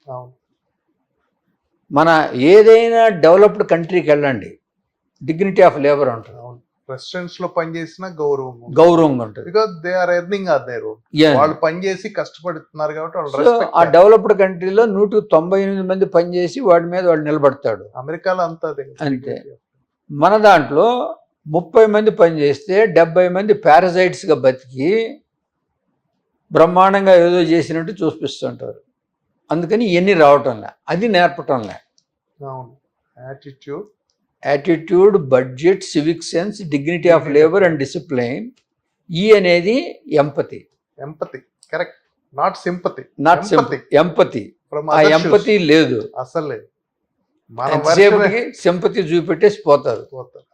మన ఏదైనా డెవలప్డ్ కంట్రీకి వెళ్ళండి, డిగ్నిటీ ఆఫ్ లేబర్ ఉంటుంది. రెస్టారెంట్స్ లో పనిచేసిన గౌరవంగా ఉంటుంది. Because they are earning their own. వాళ్ళు పనిచేసి కష్టపడుతున్నారు కాబట్టి. ఆ డెవలప్డ్ కంట్రీలో 198 మంది పనిచేసి వాడి మీద వాడు నిలబడతాడు. అమెరికాలో అంతా అంతే. మన దాంట్లో 30 మంది పనిచేస్తే 70 మంది పారాసైట్స్గా బతికి బ్రహ్మాండంగా ఏదో చేసినట్టు చూపిస్తుంటారు. అందుకని ఇవన్నీ రావటంలే, అది నేర్పటంలే. Attitude, budget, civic sense, dignity of labour and discipline. ఈ అనేది empathy. Correct. Not sympathy. Empathy. ఆ ఎంపతి లేదు అసలు లేదు. సింపతి చూపెట్టేసి పోతారు.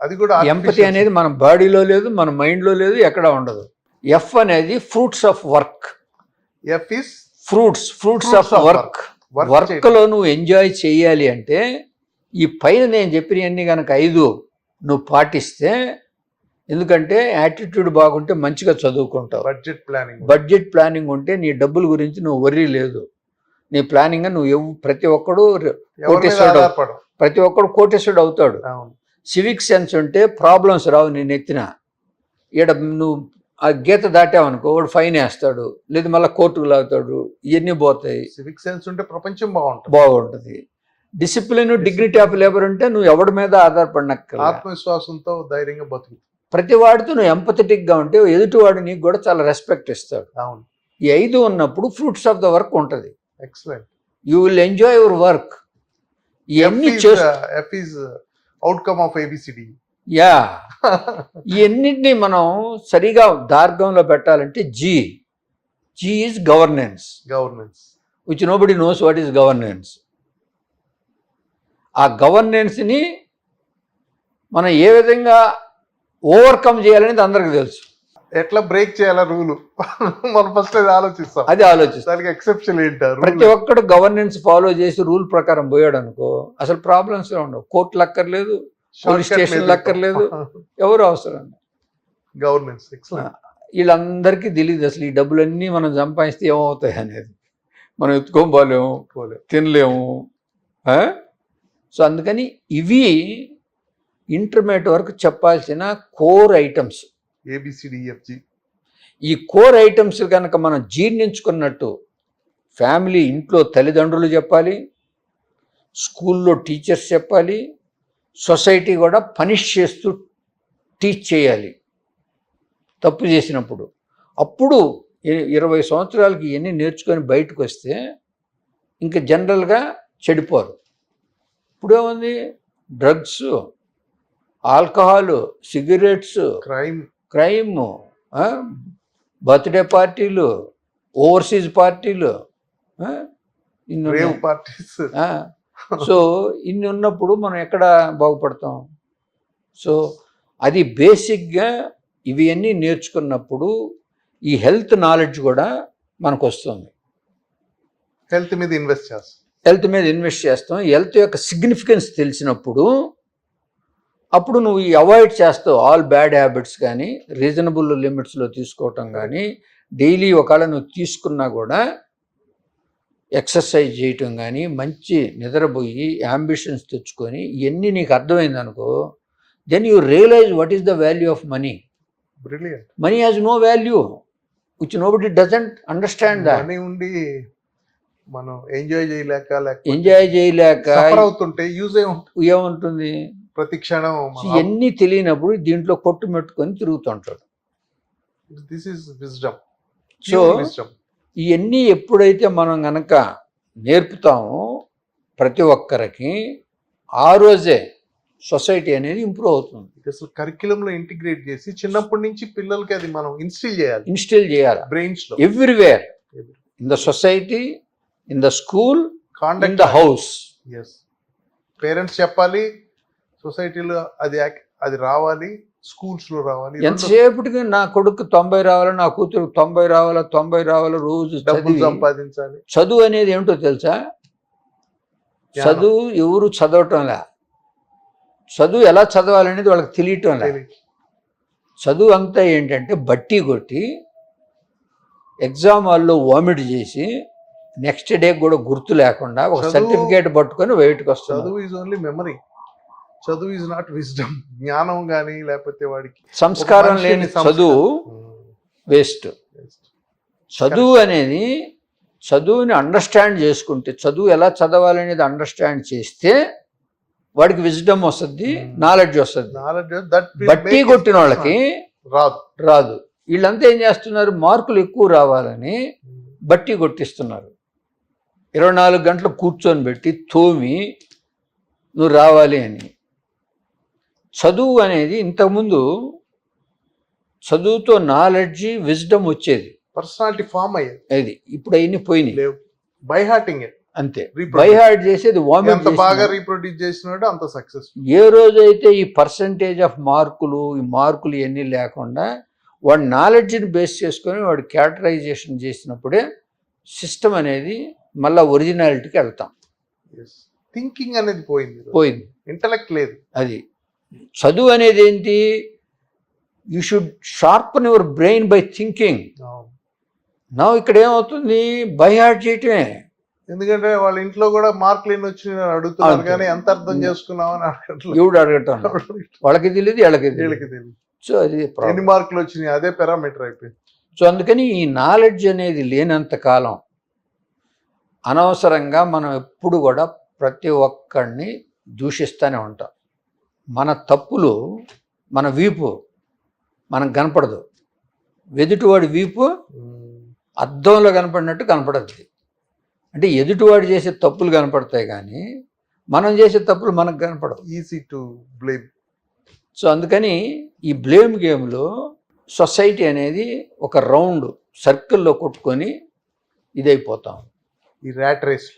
అది కూడా ఎంపతి అనేది మన బాడీలో లేదు, మన మైండ్లో లేదు, ఎక్కడ ఉండదు. ఎఫ్ అనేది fruits of work. F is fruits of work. వర్క్లో నువ్వు ఎంజాయ్ చేయాలి అంటే ఈ పైన నేను చెప్పినవన్నీ కనుక 5 నువ్వు పాటిస్తే, ఎందుకంటే యాటిట్యూడ్ బాగుంటే మంచిగా చదువుకుంటావు. బడ్జెట్ ప్లానింగ్ ఉంటే నీ డబ్బుల గురించి నువ్వు వర్రీ లేదు. నీ ప్లానింగ్ నువ్వు ప్రతి ఒక్కడు కోటేశ్వరుడు అవుతాడు. సివిక్ సెన్స్ ఉంటే ప్రాబ్లమ్స్ రావు నేను ఎత్తిన. ఈడ నువ్వు ఆ గీత దాటావనుకో వాడు ఫైన్ వేస్తాడు, లేదు మళ్ళీ కోర్టుకు లాగుతాడు, ఇవన్నీ పోతాయి. సివిక్ సెన్స్ ఉంటే ప్రపంచం బాగుంటుంది. డిసిప్లిన్, డిగ్నిటీ ఆఫ్ లేబర్ ఉంటే నువ్వు ఎవడి మీద ఆధారపడినక్కర్లేదు, ఆత్మవిశ్వాసంతో ధైర్యంగా బతుకు. ప్రతి వాడితో నువ్వు ఎంపథెటిక్గా ఉంటే ఎదుటివాడు నీకు కూడా చాలా రెస్పెక్ట్ ఇస్తాడు. ఈ 5 ఉన్నప్పుడు ఫ్రూట్స్ ఆఫ్ ద వర్క్ ఉంటుంది. Excellent. You will enjoy your work. ఇవన్నీ అవుట్కమ్ ఆఫ్ ఏబిసిడి. యా, ఇవన్నిటినీ మనం సరిగా దార్ఘంలో పెట్టాలంటే G is governance, which nobody knows what is governance. ఆ గవర్నెన్స్ని మనం ఏ విధంగా ఓవర్కమ్ చేయాలనేది అందరికి తెలుసు. ఎట్లా బ్రేక్ చేయాలా రూలు మనం ఫస్ట్ అది ఆలోచిస్తాం. దానికి ఎక్సెప్షన్ ఏంటారు? ప్రతి ఒక్కడు గవర్నెన్స్ ఫాలో చేసి రూల్ ప్రకారం పోయాడు అనుకో అసలు ప్రాబ్లమ్స్ ఉండవు. కోర్టులు అక్కర్లేదు, పోలీస్ స్టేషన్లు అక్కర్లేదు, ఎవరు అవసరం. గవర్నెన్స్ వీళ్ళందరికీ తెలియదు అసలు ఈ డబ్బులన్నీ మనం సంపాదిస్తే ఏమవుతాయి అనేది. మనం ఎత్తుకోలేము, తినలేము. సో అందుకని ఇవి ఇంటర్మీడియట్ వరకు చెప్పాల్సిన కోర్ ఐటమ్స్. ABCDEFG. ఈ కోర్ ఐటమ్స్ కనుక మనం జీర్ణించుకున్నట్టు ఫ్యామిలీ, ఇంట్లో తల్లిదండ్రులు చెప్పాలి, స్కూల్లో టీచర్స్ చెప్పాలి, సొసైటీ కూడా పనిష్ చేస్తూ టీచ్ చేయాలి తప్పు చేసినప్పుడు. అప్పుడు 20 సంవత్సరాలకి ఇవన్నీ నేర్చుకొని బయటకు వస్తే ఇంకా జనరల్గా చెడిపోరు. ఇప్పుడేముంది, drugs, alcohol, cigarettes, crime, birthday పార్టీలు, ఓవర్సీస్ పార్టీలు, సో ఇన్ని ఉన్నప్పుడు మనం ఎక్కడ బాగుపడతాం? సో అది బేసిక్గా ఇవన్నీ నేర్చుకున్నప్పుడు ఈ హెల్త్ నాలెడ్జ్ కూడా మనకు వస్తుంది. హెల్త్ మీద ఇన్వెస్ట్ చేస్తాం. హెల్త్ యొక్క సిగ్నిఫికెన్స్ తెలిసినప్పుడు అప్పుడు నువ్వు అవాయిడ్ చేస్తావు ఆల్ బ్యాడ్ హ్యాబిట్స్, కానీ రీజనబుల్ లిమిట్స్లో తీసుకోవటం, కానీ డైలీ ఒకవేళ నువ్వు తీసుకున్నా కూడా ఎక్సర్సైజ్ చేయటం, కానీ మంచి నిద్రపోయి యాంబిషన్స్ తెచ్చుకొని ఇవన్నీ నీకు అర్థమైంది అనుకో, then you realise what is the value of money. Brilliant. Money has no value, which nobody doesn't understand that. Money ఉండి మనం ఎంజాయ్ చేయలేక సఫర్ అవుతుంటే యూజ్ ఏముంటుంది? ప్రతి క్షణం ఇవన్నీ తెలియనప్పుడు దీంట్లో కొట్టుమెట్టుకొని తిరుగుతుంటాడు. This is wisdom. సో ఇవన్నీ ఎప్పుడైతే మనం గనక నేర్పుతామో ప్రతి ఒక్కరికి, ఆ రోజే సొసైటీ అనేది ఇంప్రూవ్ అవుతుంది. అసలు కరిక్యులంలో ఇంటిగ్రేట్ చేసి చిన్నప్పటి నుంచి పిల్లలకి అది మనం ఇన్స్టిల్ చేయాలి బ్రెయిన్స్ లో, everywhere, in the society, in the school, in the house. Parents చెప్పాలి, సొసైటీలో అది రావాలి, స్కూల్స్ లో రావాలి. ఎంతసేపటికి నా కొడుకు 90 రావాలి, నా కూతురు 90 రావాలి, రోజు డబ్బులు సంపాదించాలి. చదువు అనేది ఏమిటో తెలుసా? చదువు ఎవరు చదవటంలా, చదువు ఎలా చదవాలనేది వాళ్ళకి తెలియటం లేదు. చదువు అంతా ఏంటంటే బట్టి కొట్టి ఎగ్జామ్ హాల్లో వామిట్ చేసి నెక్స్ట్ డే కూడా గుర్తు లేకుండా ఒక సర్టిఫికేట్ పట్టుకొని బయటకు వస్తుంది. చదువు ఈజ్ ఓన్లీ మెమరీ, చదువు ఈజ్ నాట్ విజ్డమ్. జ్ఞానం కానీ లేకపోతే వాడికి సంస్కారం లేని చదువు వేస్ట్. చదువు అనేది, చదువుని అండర్స్టాండ్ చేసుకుంటే, చదువు ఎలా చదవాలనేది అండర్స్టాండ్ చేస్తే వాడికి విజ్డమ్ వస్తుంది, నాలెడ్జ్ వస్తుంది. బట్టి కొట్టిన వాళ్ళకి రాదు. వీళ్ళంతా ఏం చేస్తున్నారు? మార్కులు ఎక్కువ రావాలని బట్టి కొట్టిస్తున్నారు. 24 గంటలు కూర్చొని పెట్టి తోమి నువ్వు రావాలి అని. చదువు అనేది ఇంతకుముందు చదువుతో నాలెడ్జ్, విజ్డమ్ వచ్చేది, పర్సనాలిటీ ఫామ్ అయ్యేది. ఇప్పుడు అవన్నీ పోయినాయి. బై హార్టింగ్ అంతే, బై హార్ట్ చేసేది, ఎంత బాగా రీప్రొడ్యూస్ చేసినాడు అంత సక్సెస్. ఏ రోజైతే ఈ పర్సంటేజ్ ఆఫ్ మార్కులు, ఈ మార్కులు ఇవన్నీ లేకుండా వాడి నాలెడ్జ్ని బేస్ చేసుకొని వాడు క్యాటరైజేషన్ చేసినప్పుడే సిస్టమ్ అనేది మళ్ళీ ఒరిజినాలిటీకి వెళ్తాం. థింకింగ్ అనేది పోయింది, ఇంటలెక్ట్ లేదు. అది చదువు అనేది ఏంటి? You should sharpen your brain by thinking. నా ఇక్కడ ఏమవుతుంది? బై హార్ట్ చేయటమే. ఎందుకంటే వాళ్ళ ఇంట్లో కూడా మార్కులు ఎన్ని వచ్చినాయి అడుగుతున్నారు, కానీ ఎంత అర్థం చేసుకున్నామని ఎవడు అడగటం, వాళ్ళకి తెలియదు, వీళ్ళకి తెలియదు. సో అది ఎన్ని మార్కులు వచ్చినాయి, అదే పారామీటర్ అయిపోయింది. సో అందుకని ఈ నాలెడ్జ్ అనేది లేనంత కాలం అనవసరంగా మనం ఎప్పుడు కూడా ప్రతి ఒక్కడిని దూషిస్తూనే ఉంటాం. మన తప్పులు, మన వీపు మనకు కనపడదు, ఎదుటివాడి వీపు అద్దంలో కనపడినట్టు కనపడద్ది. అంటే ఎదుటివాడు చేసే తప్పులు కనపడతాయి, కానీ మనం చేసే తప్పులు మనకు కనపడవు. Easy to blame. సో అందుకని ఈ బ్లేమ్ గేమ్లో సొసైటీ అనేది ఒక రౌండ్ సర్కిల్లో కొట్టుకొని ఇదైపోతాం. ఈ ర్యాట్ రేస్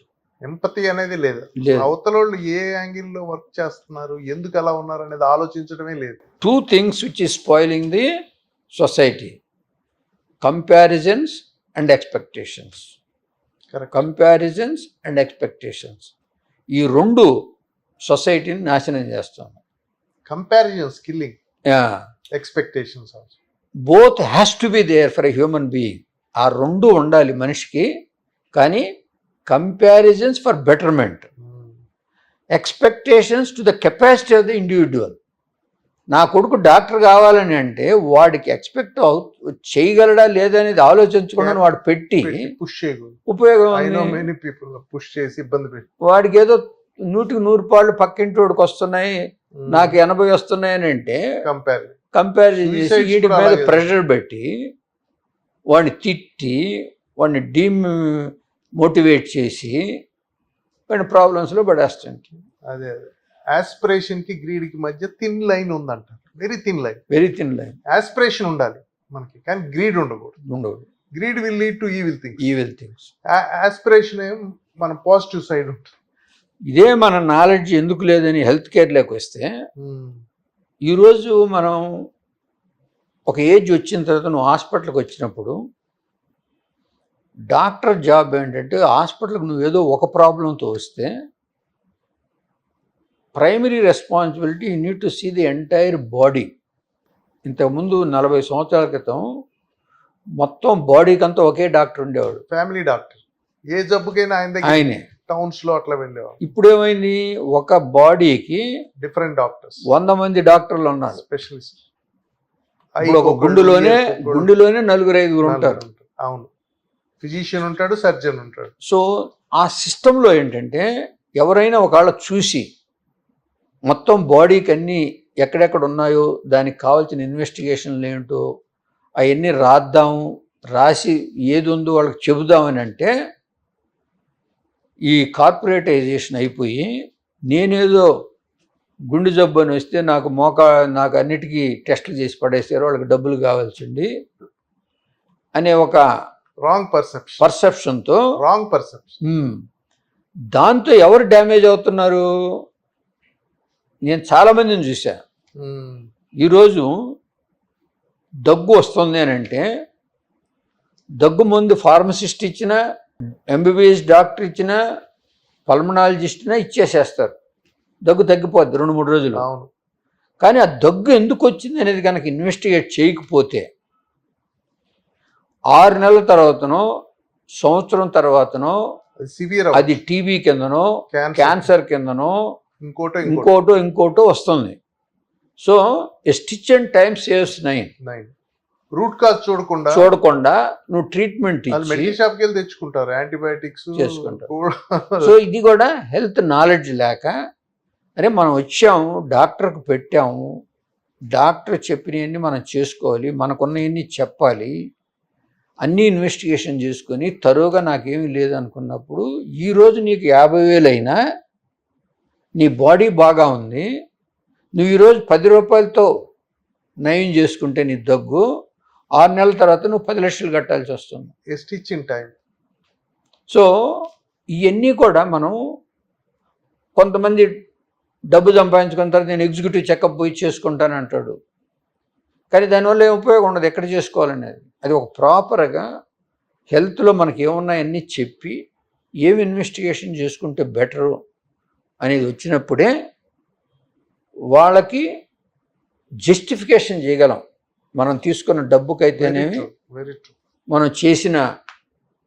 ఎంపతి అనేది లేదు. అవతల వాళ్ళు ఏ యాంగిల్లో వర్క్ చేస్తున్నారు, ఎందుకు అలా ఉన్నారు అనేది ఆలోచించడమే లేదు. 2 things which is spoiling the society: comparisons and expectations. Comparisons and expectations. ఈ 2 సొసైటీని నాశనం చేస్తాం. Comparisons killing, expectations also. Both has to be there for a human being. ఆ 2 ఉండాలి మనిషికి. కానీ comparisons for betterment, expectations to the capacity of the individual. నా కొడుకు డాక్టర్ కావాలని అంటే వాడికి ఎక్స్పెక్ట్ చేయగలడా లేదా అనేది ఆలోచించకుండా వాడు పెట్టి పుష్ చేయకూడదు. ఉపయోగం I know ఉంది. many people పుష్ చేసి ఇబ్బంది పెట్టి వాడికి ఏదో 100% పాళ్ళు పక్కింటి వాడికి వస్తున్నాయి, నాకు 80 వస్తున్నాయి అని అంటే కంపారిజన్ చేసి Suicides వీటి కూడా మీద అలాగే. ప్రెషర్ పెట్టి వాడిని తిట్టి వాడిని మోటివేట్ చేసి వాడిని ప్రాబ్లమ్స్లో పడేస్తుంది. అదే ఆస్పిరేషన్ కి గ్రీడ్ కి మధ్య థిన్ లైన్ ఉందంట, very thin line. Very thin line. Aspiration ఉండాలి మనకి, కానీ గ్రీడ్ ఉండకూడదు. Greed will lead to evil things. Aspiration ఏం మన పాజిటివ్ సైడ్ ఉంటుంది. ఇదే మన నాలెడ్జ్ ఎందుకు లేదని హెల్త్ కేర్లోకి వస్తే, ఈరోజు మనం ఒక ఏజ్ వచ్చిన తర్వాత నువ్వు హాస్పిటల్కి వచ్చినప్పుడు డాక్టర్ జాబ్ ఏంటంటే హాస్పిటల్కి నువ్వు ఏదో ఒక ప్రాబ్లంతో వస్తే primary responsibility you need to see the entire body. ఇంతకుముందు 40 సంవత్సరాల క్రితం మొత్తం బాడీకి అంతా ఒకే డాక్టర్ ఉండేవాడు, ఫ్యామిలీ డాక్టర్. ఏ జబ్బుకైనా ఆయనే. టౌన్స్ లో అట్లా వెళ్ళేవాడు. ఇప్పుడు ఏమైంది, ఒక బాడీకి డిఫరెంట్ డాక్టర్స్, 100 మంది డాక్టర్లు ఉన్నారు. స్పెషలిస్ట్. ఇప్పుడు ఒక గుండెలోనే 4-5 ఉంటారు. అవును, ఫిజిషియన్ ఉంటాడు, సర్జన్ ఉంటాడు. సో ఆ సిస్టంలో ఏంటంటే ఎవరైనా ఒకవేళ చూసి మొత్తం బాడీకి అన్నీ ఎక్కడెక్కడ ఉన్నాయో దానికి కావాల్సిన ఇన్వెస్టిగేషన్లు ఏంటో అవన్నీ రాసి ఏది ఉందో వాళ్ళకి చెబుదామని అంటే ఈ కార్పొరేటైజేషన్ అయిపోయి నేనేదో గుండె జబ్బు అని వస్తే నాకు అన్నిటికీ టెస్టులు చేసి పడేసారు, వాళ్ళకి డబ్బులు కావాల్సింది అనే ఒక రాంగ్ పర్సెప్షన్తో పర్సెప్షన్. దాంతో ఎవరు డ్యామేజ్ అవుతున్నారు? నేను చాలామందిని చూశాను. ఈరోజు దగ్గు వస్తుంది అని అంటే దగ్గు మందు ఫార్మసిస్ట్ ఇచ్చినా, ఎంబీబీఎస్ డాక్టర్ ఇచ్చినా, పల్మనాలజిస్ట్నా ఇచ్చేసేస్తారు, దగ్గు తగ్గిపోద్ది 2-3 రోజులు. అవును. కానీ ఆ దగ్గు ఎందుకు వచ్చింది అనేది కనుక ఇన్వెస్టిగేట్ చేయకపోతే 6 నెలల తర్వాతనో సంవత్సరం తర్వాతనో సివియర్ అది టీబీ కిందనో క్యాన్సర్ కిందనో ఇంకోటో వస్తుంది. So a stitch and time saves 9. Root cause చూడకుండా నువ్వు ట్రీట్మెంట్ మెడికల్ షాప్కి వెళ్ళి తెచ్చుకుంటారు, యాంటీబయాటిక్స్ చేసుకుంటారు. సో ఇది కూడా హెల్త్ నాలెడ్జ్ లేక, అరే మనం వచ్చాము డాక్టర్కి పెట్టాము, డాక్టర్ చెప్పినవన్నీ మనం చేసుకోవాలి, మనకున్నవన్నీ చెప్పాలి, అన్నీ ఇన్వెస్టిగేషన్ చేసుకొని తరువుగా నాకేమీ లేదనుకున్నప్పుడు ఈరోజు నీకు 50,000 అయినా నీ బాడీ బాగా ఉంది, నువ్వు ఈరోజు 10 రూపాయలతో నయం చేసుకుంటే నీ దగ్గు 6 నెలల తర్వాత నువ్వు 10 లక్షలు కట్టాల్సి వస్తుంది. Stitching time. సో ఇవన్నీ కూడా మనం కొంతమంది డబ్బు సంపాదించుకున్న తర్వాత నేను ఎగ్జిక్యూటివ్ చెకప్ పోయి చేసుకుంటాను అంటాడు, కానీ దానివల్ల ఏం ఉపయోగం ఉండదు, ఎక్కడ చేసుకోవాలనేది. అది ఒక ప్రాపర్గా హెల్త్లో మనకి ఏమున్నాయన్నీ చెప్పి ఏమి ఇన్వెస్టిగేషన్ చేసుకుంటే బెటరు అనేది వచ్చినప్పుడే వాళ్ళకి జస్టిఫికేషన్ చేయగలం. మనం తీసుకున్న డబ్బుకైతేనేమి మనం చేసిన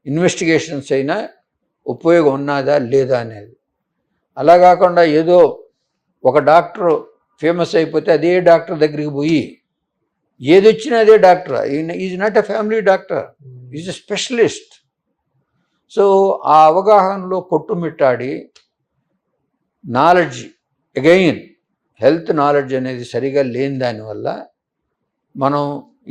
ఇన్వెస్టిగేషన్స్ అయినా ఉపయోగం ఉన్నదా లేదా అనేది. అలా కాకుండా ఏదో ఒక డాక్టర్ ఫేమస్ అయిపోతే అదే డాక్టర్ దగ్గరికి పోయి ఏది వచ్చినా అదే doctor, is not a family doctor, is a specialist. So ఆ అవగాహనలో కొట్టుమిట్టాడి నాలెడ్జ్, అగైన్ హెల్త్ నాలెడ్జ్ అనేది సరిగా లేని దానివల్ల మనం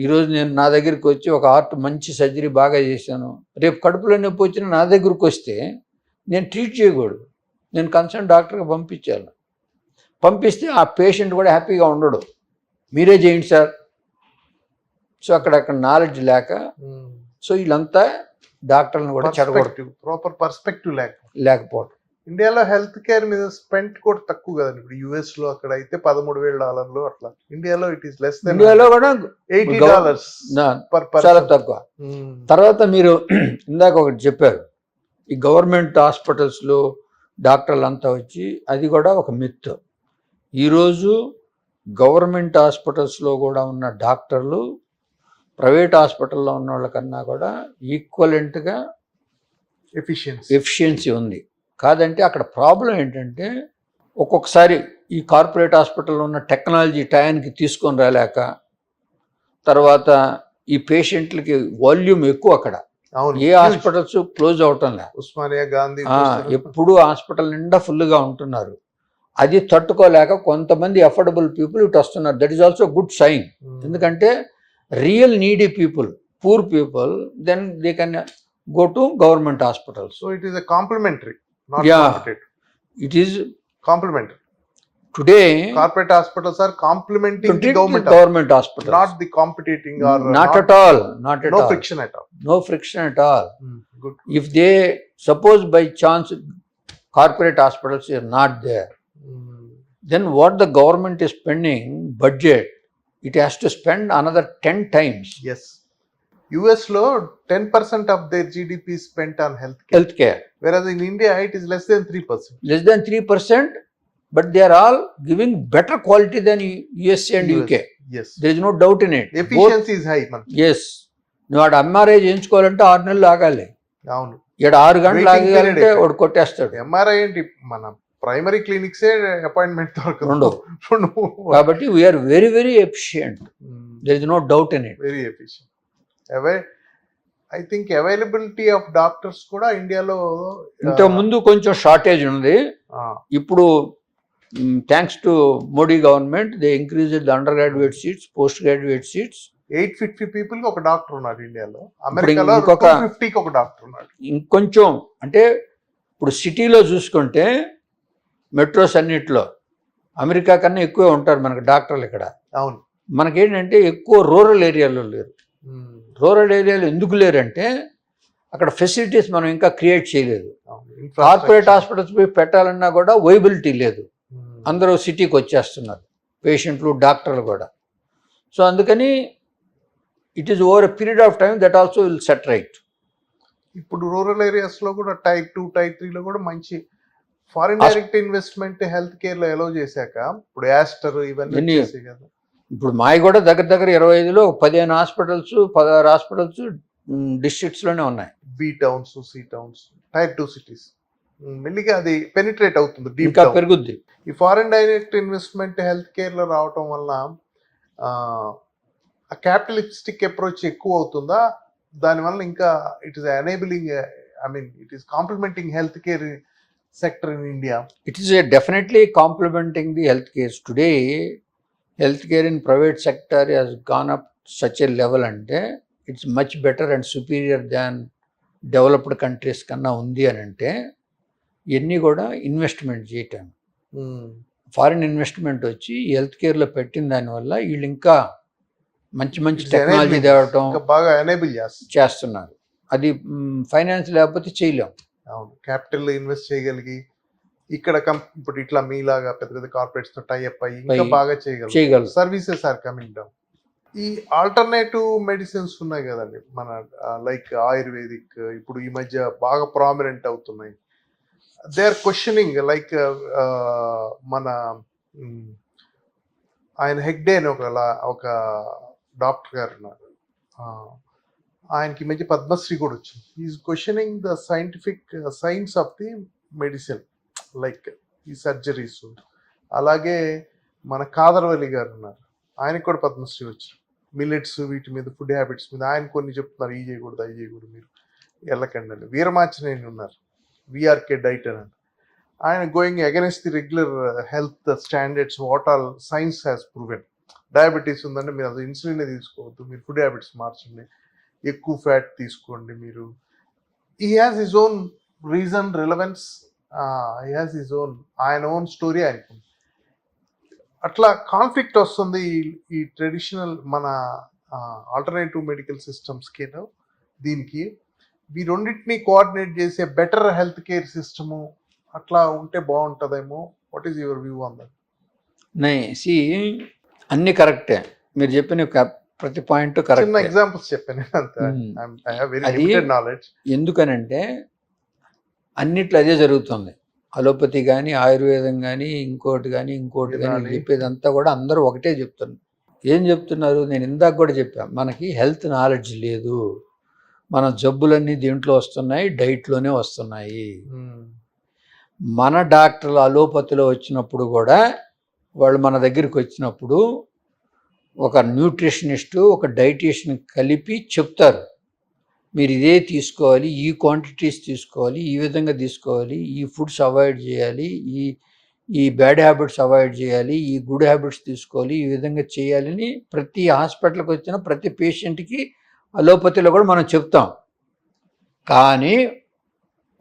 ఈరోజు నా దగ్గరికి వచ్చి ఒక మంచి సర్జరీ బాగా చేశాను, రేపు కడుపులో నొప్పి వచ్చినా నా దగ్గరికి వస్తే నేను ట్రీట్ చేయకూడదు, నేను కన్సర్న్ డాక్టర్కి పంపిస్తే ఆ పేషెంట్ కూడా హ్యాపీగా ఉండడు, మీరే చేయండి సార్. సో అక్కడ నాలెడ్జ్ లేక, సో వీళ్ళంతా డాక్టర్లను కూడా చెడగొడుతూ ప్రాపర్ పర్స్పెక్టివ్ లేకపోవడం. ఇండియాలో హెల్త్ కేర్ మీద స్పెండ్ కూడా తక్కువ కదండి. ఇప్పుడు యుఎస్ లో అక్కడ అయితే $13,000 అట్లా. ఇండియాలో ఇట్ ఈస్ లెస్ దెన్, ఇండియాలో కూడా $80 చాలా తక్కువ. తర్వాత మీరు ఇందాక ఒకటి చెప్పారు, ఈ గవర్నమెంట్ హాస్పిటల్స్లో డాక్టర్లు అంతా వచ్చి, అది కూడా ఒక మిత్. ఈరోజు గవర్నమెంట్ హాస్పిటల్స్లో కూడా ఉన్న డాక్టర్లు ప్రైవేట్ హాస్పిటల్లో ఉన్న వాళ్ళకన్నా కూడా ఈక్వలెంట్గా ఎఫిషియన్సీ ఉంది. కాదంటే అక్కడ ప్రాబ్లం ఏంటంటే ఒక్కొక్కసారి ఈ కార్పొరేట్ హాస్పిటల్లో ఉన్న టెక్నాలజీ టయానికి తీసుకొని రాలేక, తర్వాత ఈ పేషెంట్లకి వాల్యూమ్ ఎక్కువ అక్కడ, అవును, ఏ హాస్పిటల్స్ క్లోజ్ అవటం లే, ఉస్మానియా, గాంధీ, ఎప్పుడు హాస్పిటల్ నిండా ఫుల్గా ఉంటున్నారు. అది తట్టుకోలేక కొంతమంది అఫోర్డబుల్ పీపుల్ ఇటు వస్తున్నారు. That is also good sign. ఎందుకంటే real needy people, poor people, then they can go to government hospitals. So it is a complementary, not Yeah. Competitive. It is Complementary. Today Corporate hospitals are complementing the government, government hospital, not the competing or not at all, not at no all, friction at all. no friction at all. Good. If they suppose by chance corporate hospitals are not there, then what the government is spending budget, it has to spend another 10 times Yes. US లో 10% of their GDP is spent on healthcare, healthcare, whereas in India it is less than 3%. less than 3%, but they are all giving better quality than USA and US. UK. Yes. There is no doubt in it. Both, Efficiency is high. Man. yes. నువ్వు ఆడ ఎంఆర్ఐ చేయించుకోవాలంటే 6 నెలలు ఆగాలి, అవును. ఇక్కడ 6 గంటలు Waiting period ఆగాలంటే ఎక్కువ. వాడు కొట్టేస్తాడు. ఎంఆర్ఐ ఏంటి, మన ప్రైమరీ క్లినిక్సే అపాయింట్మెంట్ దొరకదు. రెండు. కాబట్టి we are very very efficient. There is no doubt in it. Very efficient. I think availability of doctors కూడా ఇండియాలో ఇంతకు ముందు కొంచెం షార్టేజ్ ఉంది. ఇప్పుడు thanks to Modi government they increase the undergraduate seats, postgraduate seats. 850 people కి ఒక డాక్టర్ ఉన్నారు ఇండియాలో. అమెరికాలో ఇంకొక 250 కి ఒక డాక్టర్ ఉన్నాడు. ఇంకొంచెం అంటే ఇప్పుడు సిటీలో చూసుకుంటే మెట్రోస్ అన్నిట్లో అమెరికా కన్నా ఎక్కువే ఉంటారు మనకు డాక్టర్లు ఇక్కడ. అవును. మనకేంటంటే ఎక్కువ రూరల్ ఏరియాలో లేరు. రూరల్ ఏరియాలో ఎందుకు లేరంటే అక్కడ ఫెసిలిటీస్ మనం ఇంకా క్రియేట్ చేయలేదు. కార్పొరేట్ హాస్పిటల్స్ పోయి పెట్టాలన్నా కూడా వైబిలిటీ లేదు. అందరూ సిటీకి వచ్చేస్తున్నారు పేషెంట్లు, డాక్టర్లు కూడా. సో అందుకని it is over a period of time that also will set right. ఇప్పుడు రూరల్ ఏరియాస్ లో కూడా టైప్ 2, టైప్ 3 లో కూడా మంచి foreign direct investment health care లో ఎలో చేశాక ఇప్పుడు యాస్టర్ ఇవన్నీ చేసే కదా. ఇప్పుడు మావి కూడా దగ్గర దగ్గర 25లో 15 హాస్పిటల్స్, 16 హాస్పిటల్స్ డిస్ట్రిక్ట్స్లోనే ఉన్నాయి. B towns, C towns, type 2 cities. మెల్లిగా అది పెనిట్రేట్ అవుతుంది, డీప్ ఇంకా పెరుగుద్ది. ఈ foreign direct investment health care లో రావటం వల్ల ఆ క్యాపిటలిస్టిక్ అప్రోచ్ ఎక్కువ అవుతుందా? దానివల్ల ఇంకా it is enabling, I mean it is complementing health care sector in India. It is definitely complementing the healthcare. Today, healthcare in private sector has gone up such a level and it's much better and superior than developed countries కన్నా ఉంది అని అంటే ఇవన్నీ కూడా ఇన్వెస్ట్మెంట్ చేయటం. ఫారిన్ ఇన్వెస్ట్మెంట్ వచ్చి హెల్త్ కేర్లో పెట్టిన దానివల్ల వీళ్ళు ఇంకా మంచి మంచి టెక్నాలజీ తేవటం బాగా ఎనేబుల్ చేస్తున్నారు. అది ఫైనాన్స్ లేకపోతే చేయలేం. అవును, క్యాపిటల్ ఇన్వెస్ట్ చేయగలిగి ఇక్కడ ఇప్పుడు ఇట్లా మీలాగా పెద్ద పెద్ద కార్పొరేట్స్ తో టైఅప్ అయ్యి ఇంకా బాగా చేయగలరు. Services are coming down. ఈ ఆల్టర్నేటివ్ మెడిసిన్స్ ఉన్నాయి కదండి మన, లైక్ ఆయుర్వేదిక్ ఇప్పుడు ఈ మధ్య బాగా ప్రామినెంట్ అవుతున్నాయి. దే ఆర్ క్వశ్చనింగ్ లైక్ మన ఆయన హెగ్డే అని ఒక డాక్టర్ గారు ఉన్నారు, ఆయనకి మధ్య పద్మశ్రీ కూడా వచ్చింది. Is questioning the science of the medicine, like ఈ సర్జరీస్. అలాగే మన కాదర్వల్లి గారు ఉన్నారు, ఆయనకి కూడా పద్మశ్రీ వచ్చింది. మిల్లెట్స్ వీటి మీద, ఫుడ్ హ్యాబిట్స్ మీద ఆయన కొన్ని చెప్తున్నారు, ఈ చేయకూడదు అవి చేయకూడదు మీరు వెళ్ళకండి అని. వీరమాచినేని ఉన్నారు, విఆర్కే డైట్ అని. ఆయన going against the regular health standards what all science has proven. Diabetes ఉందంటే మీరు అది ఇన్సులిన్ తీసుకోవద్దు, మీరు ఫుడ్ హ్యాబిట్స్ మార్చండి, ఎక్కువ ఫ్యాట్ తీసుకోండి మీరు. He has his own reason, relevance, he has his own, ఆయన ఓన్ స్టోరీ ఆయనకు. అట్లా కాన్ఫ్లిక్ట్ వస్తుంది ఈ ట్రెడిషనల్ మన ఆల్టర్నేటివ్ మెడికల్ సిస్టమ్స్కి. దీనికి ఈ రెండింటినీ కోఆర్డినేట్ చేసే బెటర్ హెల్త్ కేర్ సిస్టము అట్లా ఉంటే బాగుంటుందేమో. What is your view on that? See అన్ని కరెక్టే, మీరు చెప్పిన ప్రతి పాయింట్ కరెక్ట్. ఎగ్జాంపుల్స్ చెప్పాను. ఎందుకనంటే అన్నిట్లో అదే జరుగుతుంది. అలోపతి కానీ, ఆయుర్వేదం కానీ, ఇంకోటి కానీ చెప్పేదంతా కూడా అందరూ ఒకటే చెప్తున్నారు. ఏం చెప్తున్నారు? నేను ఇందాక కూడా చెప్పాను, మనకి హెల్త్ నాలెడ్జ్ లేదు, మన జబ్బులన్నీ దీంట్లో వస్తున్నాయి, డైట్లోనే వస్తున్నాయి. మన డాక్టర్లు అలోపతిలో వచ్చినప్పుడు కూడా వాళ్ళు మన దగ్గరికి వచ్చినప్పుడు ఒక న్యూట్రిషనిస్టు ఒక డైటీషియన్ కలిపి చెప్తారు, మీరు ఇదే తీసుకోవాలి, ఈ క్వాంటిటీస్ తీసుకోవాలి, ఈ విధంగా తీసుకోవాలి, ఈ ఫుడ్స్ అవాయిడ్ చేయాలి, ఈ బ్యాడ్ హ్యాబిట్స్ అవాయిడ్ చేయాలి, ఈ గుడ్ హ్యాబిట్స్ తీసుకోవాలి, ఈ విధంగా చేయాలని ప్రతి హాస్పిటల్కి వచ్చిన ప్రతి పేషెంట్కి అలోపతిలో కూడా మనం చెప్తాం. కానీ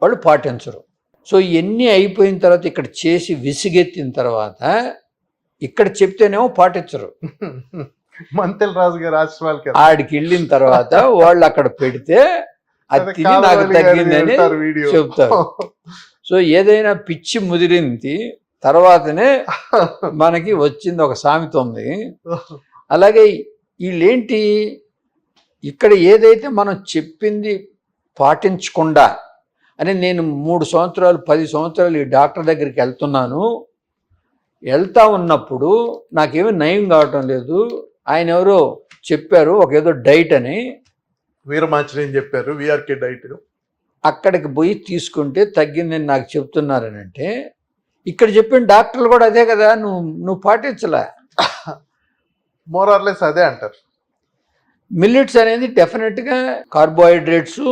వాళ్ళు పాటించరు. సో ఇవన్నీ అయిపోయిన తర్వాత ఇక్కడ చేసి విసిగెత్తిన తర్వాత ఇక్కడ చెప్తేనేమో పాటించరు. మంతెల రాజు గారు ఆశ్రమాలకి ఆడికి వెళ్ళిన తర్వాత వాళ్ళు అక్కడ పెడితే అది తిని నాకు తగ్గిందని చెప్తారు. సో ఏదైనా పిచ్చి ముదిరింది తర్వాతనే మనకి వచ్చింది ఒక సామెత ఉంది. అలాగే వీళ్ళేంటి ఇక్కడ ఏదైతే మనం చెప్పింది పాటించకుండా అని నేను 3 సంవత్సరాలు 10 సంవత్సరాలు ఈ డాక్టర్ దగ్గరికి వెళ్తా ఉన్నప్పుడు నాకేమీ నయం కావటం లేదు. ఆయన ఎవరో చెప్పారు ఒక ఏదో డైట్ అని, వీరమాచినేని చెప్పారు విఆర్కే డైట్, అక్కడికి పోయి తీసుకుంటే తగ్గిందని నాకు చెప్తున్నారని అంటే ఇక్కడ చెప్పిన డాక్టర్లు కూడా అదే కదా, నువ్వు పాటించలే. మోరార్లెస్ అదే అంటారు. మిల్లెట్స్ అనేది డెఫినెట్గా కార్బోహైడ్రేట్స్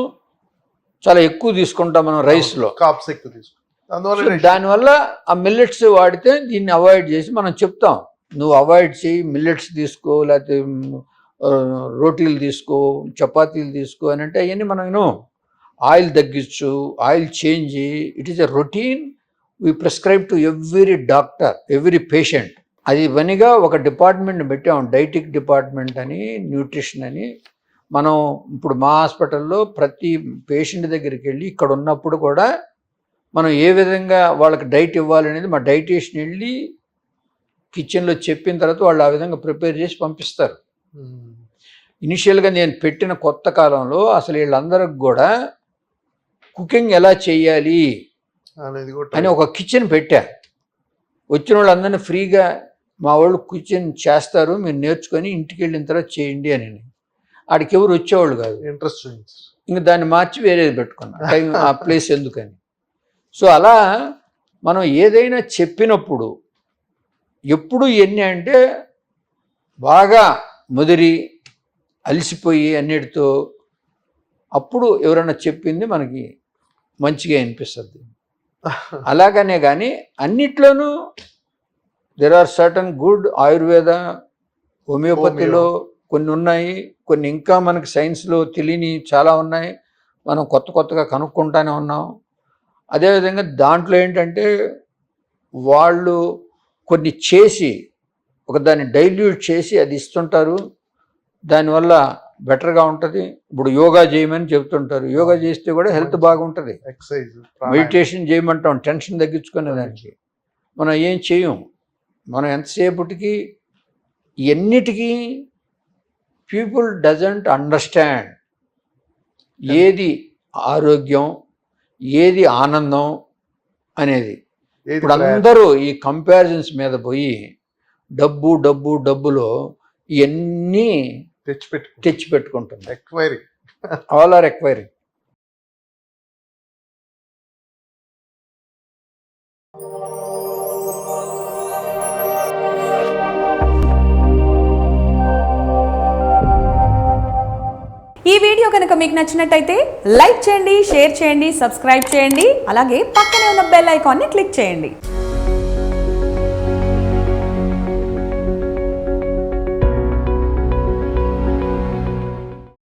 చాలా ఎక్కువ తీసుకుంటాం మనం రైస్లో, కాప్స్ ఎక్కువ తీసుకుంటాం. దానివల్ల ఆ మిల్లెట్స్ వాడితే దీన్ని అవాయిడ్ చేసి మనం చెప్తాం, నువ్వు అవాయిడ్ చేయి, మిల్లెట్స్ తీసుకో, లేకపోతే రోటీలు తీసుకో, చపాతీలు తీసుకో అని అంటే అవన్నీ మనం ఆయిల్ తగ్గించు, oil change. It is a routine we prescribe to every doctor, every patient. అది ఇవన్నీగా ఒక డిపార్ట్మెంట్ పెట్టాం, డైటిక్ డిపార్ట్మెంట్ అని, న్యూట్రిషన్ అని. మనం ఇప్పుడు మా హాస్పిటల్లో ప్రతి పేషెంట్ దగ్గరికి వెళ్ళి ఇక్కడ ఉన్నప్పుడు కూడా మనం ఏ విధంగా వాళ్ళకి డైట్ ఇవ్వాలనేది మా డైటీషియన్ వెళ్ళి కిచెన్లో చెప్పిన తర్వాత వాళ్ళు ఆ విధంగా ప్రిపేర్ చేసి పంపిస్తారు. ఇనిషియల్గా నేను పెట్టిన కొత్త కాలంలో అసలు వీళ్ళందరికి కూడా కుకింగ్ ఎలా చేయాలి అని ఒక కిచెన్ పెట్టా. వచ్చిన వాళ్ళందరినీ ఫ్రీగా మా వాళ్ళు కిచెన్ చేస్తారు, మీరు నేర్చుకొని ఇంటికి వెళ్ళిన తర్వాత చేయండి అని. ఆడికి ఎవరు వచ్చేవాళ్ళు కాదు, ఇంట్రెస్ట్. ఇంకా దాన్ని మార్చి వేరేది పెట్టుకున్నా, టైం ఆ ప్లేస్ ఎందుకని. సో అలా మనం ఏదైనా చెప్పినప్పుడు ఎప్పుడు ఎన్ని అంటే బాగా ముదిరి అలసిపోయి అన్నిటితో అప్పుడు ఎవరైనా చెప్పింది మనకి మంచిగా అనిపిస్తుంది. అలాగనే కానీ అన్నిట్లోనూ there are certain good. Ayurveda, హోమియోపతిలో కొన్ని ఉన్నాయి, కొన్ని ఇంకా మనకి సైన్స్లో తెలియని చాలా ఉన్నాయి, మనం కొత్తగా కనుక్కుంటానే ఉన్నాం. అదేవిధంగా దాంట్లో ఏంటంటే వాళ్ళు కొన్ని చేసి దాన్ని డైల్యూట్ చేసి అది ఇస్తుంటారు, దానివల్ల బెటర్గా ఉంటుంది. ఇప్పుడు యోగా చేయమని చెప్తుంటారు, యోగా చేస్తే కూడా హెల్త్ బాగుంటుంది. ఎక్సర్సైజ్, మెడిటేషన్ చేయమంటాం టెన్షన్ తగ్గించుకునే దానికి. మనం ఏం చేయం, మనం ఎంతసేపటికి ఎన్నిటికీ పీపుల్ డజంట్ అండర్స్టాండ్ ఏది ఆరోగ్యం, ఏది ఆనందం అనేది. ఇప్పుడు అందరూ ఈ కంపారిజన్స్ మీద పోయి డబ్బులో ఇవన్నీ తెచ్చిపెట్టుకుంటుంది. All are acquiring. ఈ వీడియో కనుక మీకు నచ్చినట్టయితే లైక్ చేయండి, షేర్ చేయండి, సబ్స్క్రైబ్ చేయండి. అలాగే పక్కనే ఉన్న బెల్ ఐకాన్ని క్లిక్ చేయండి.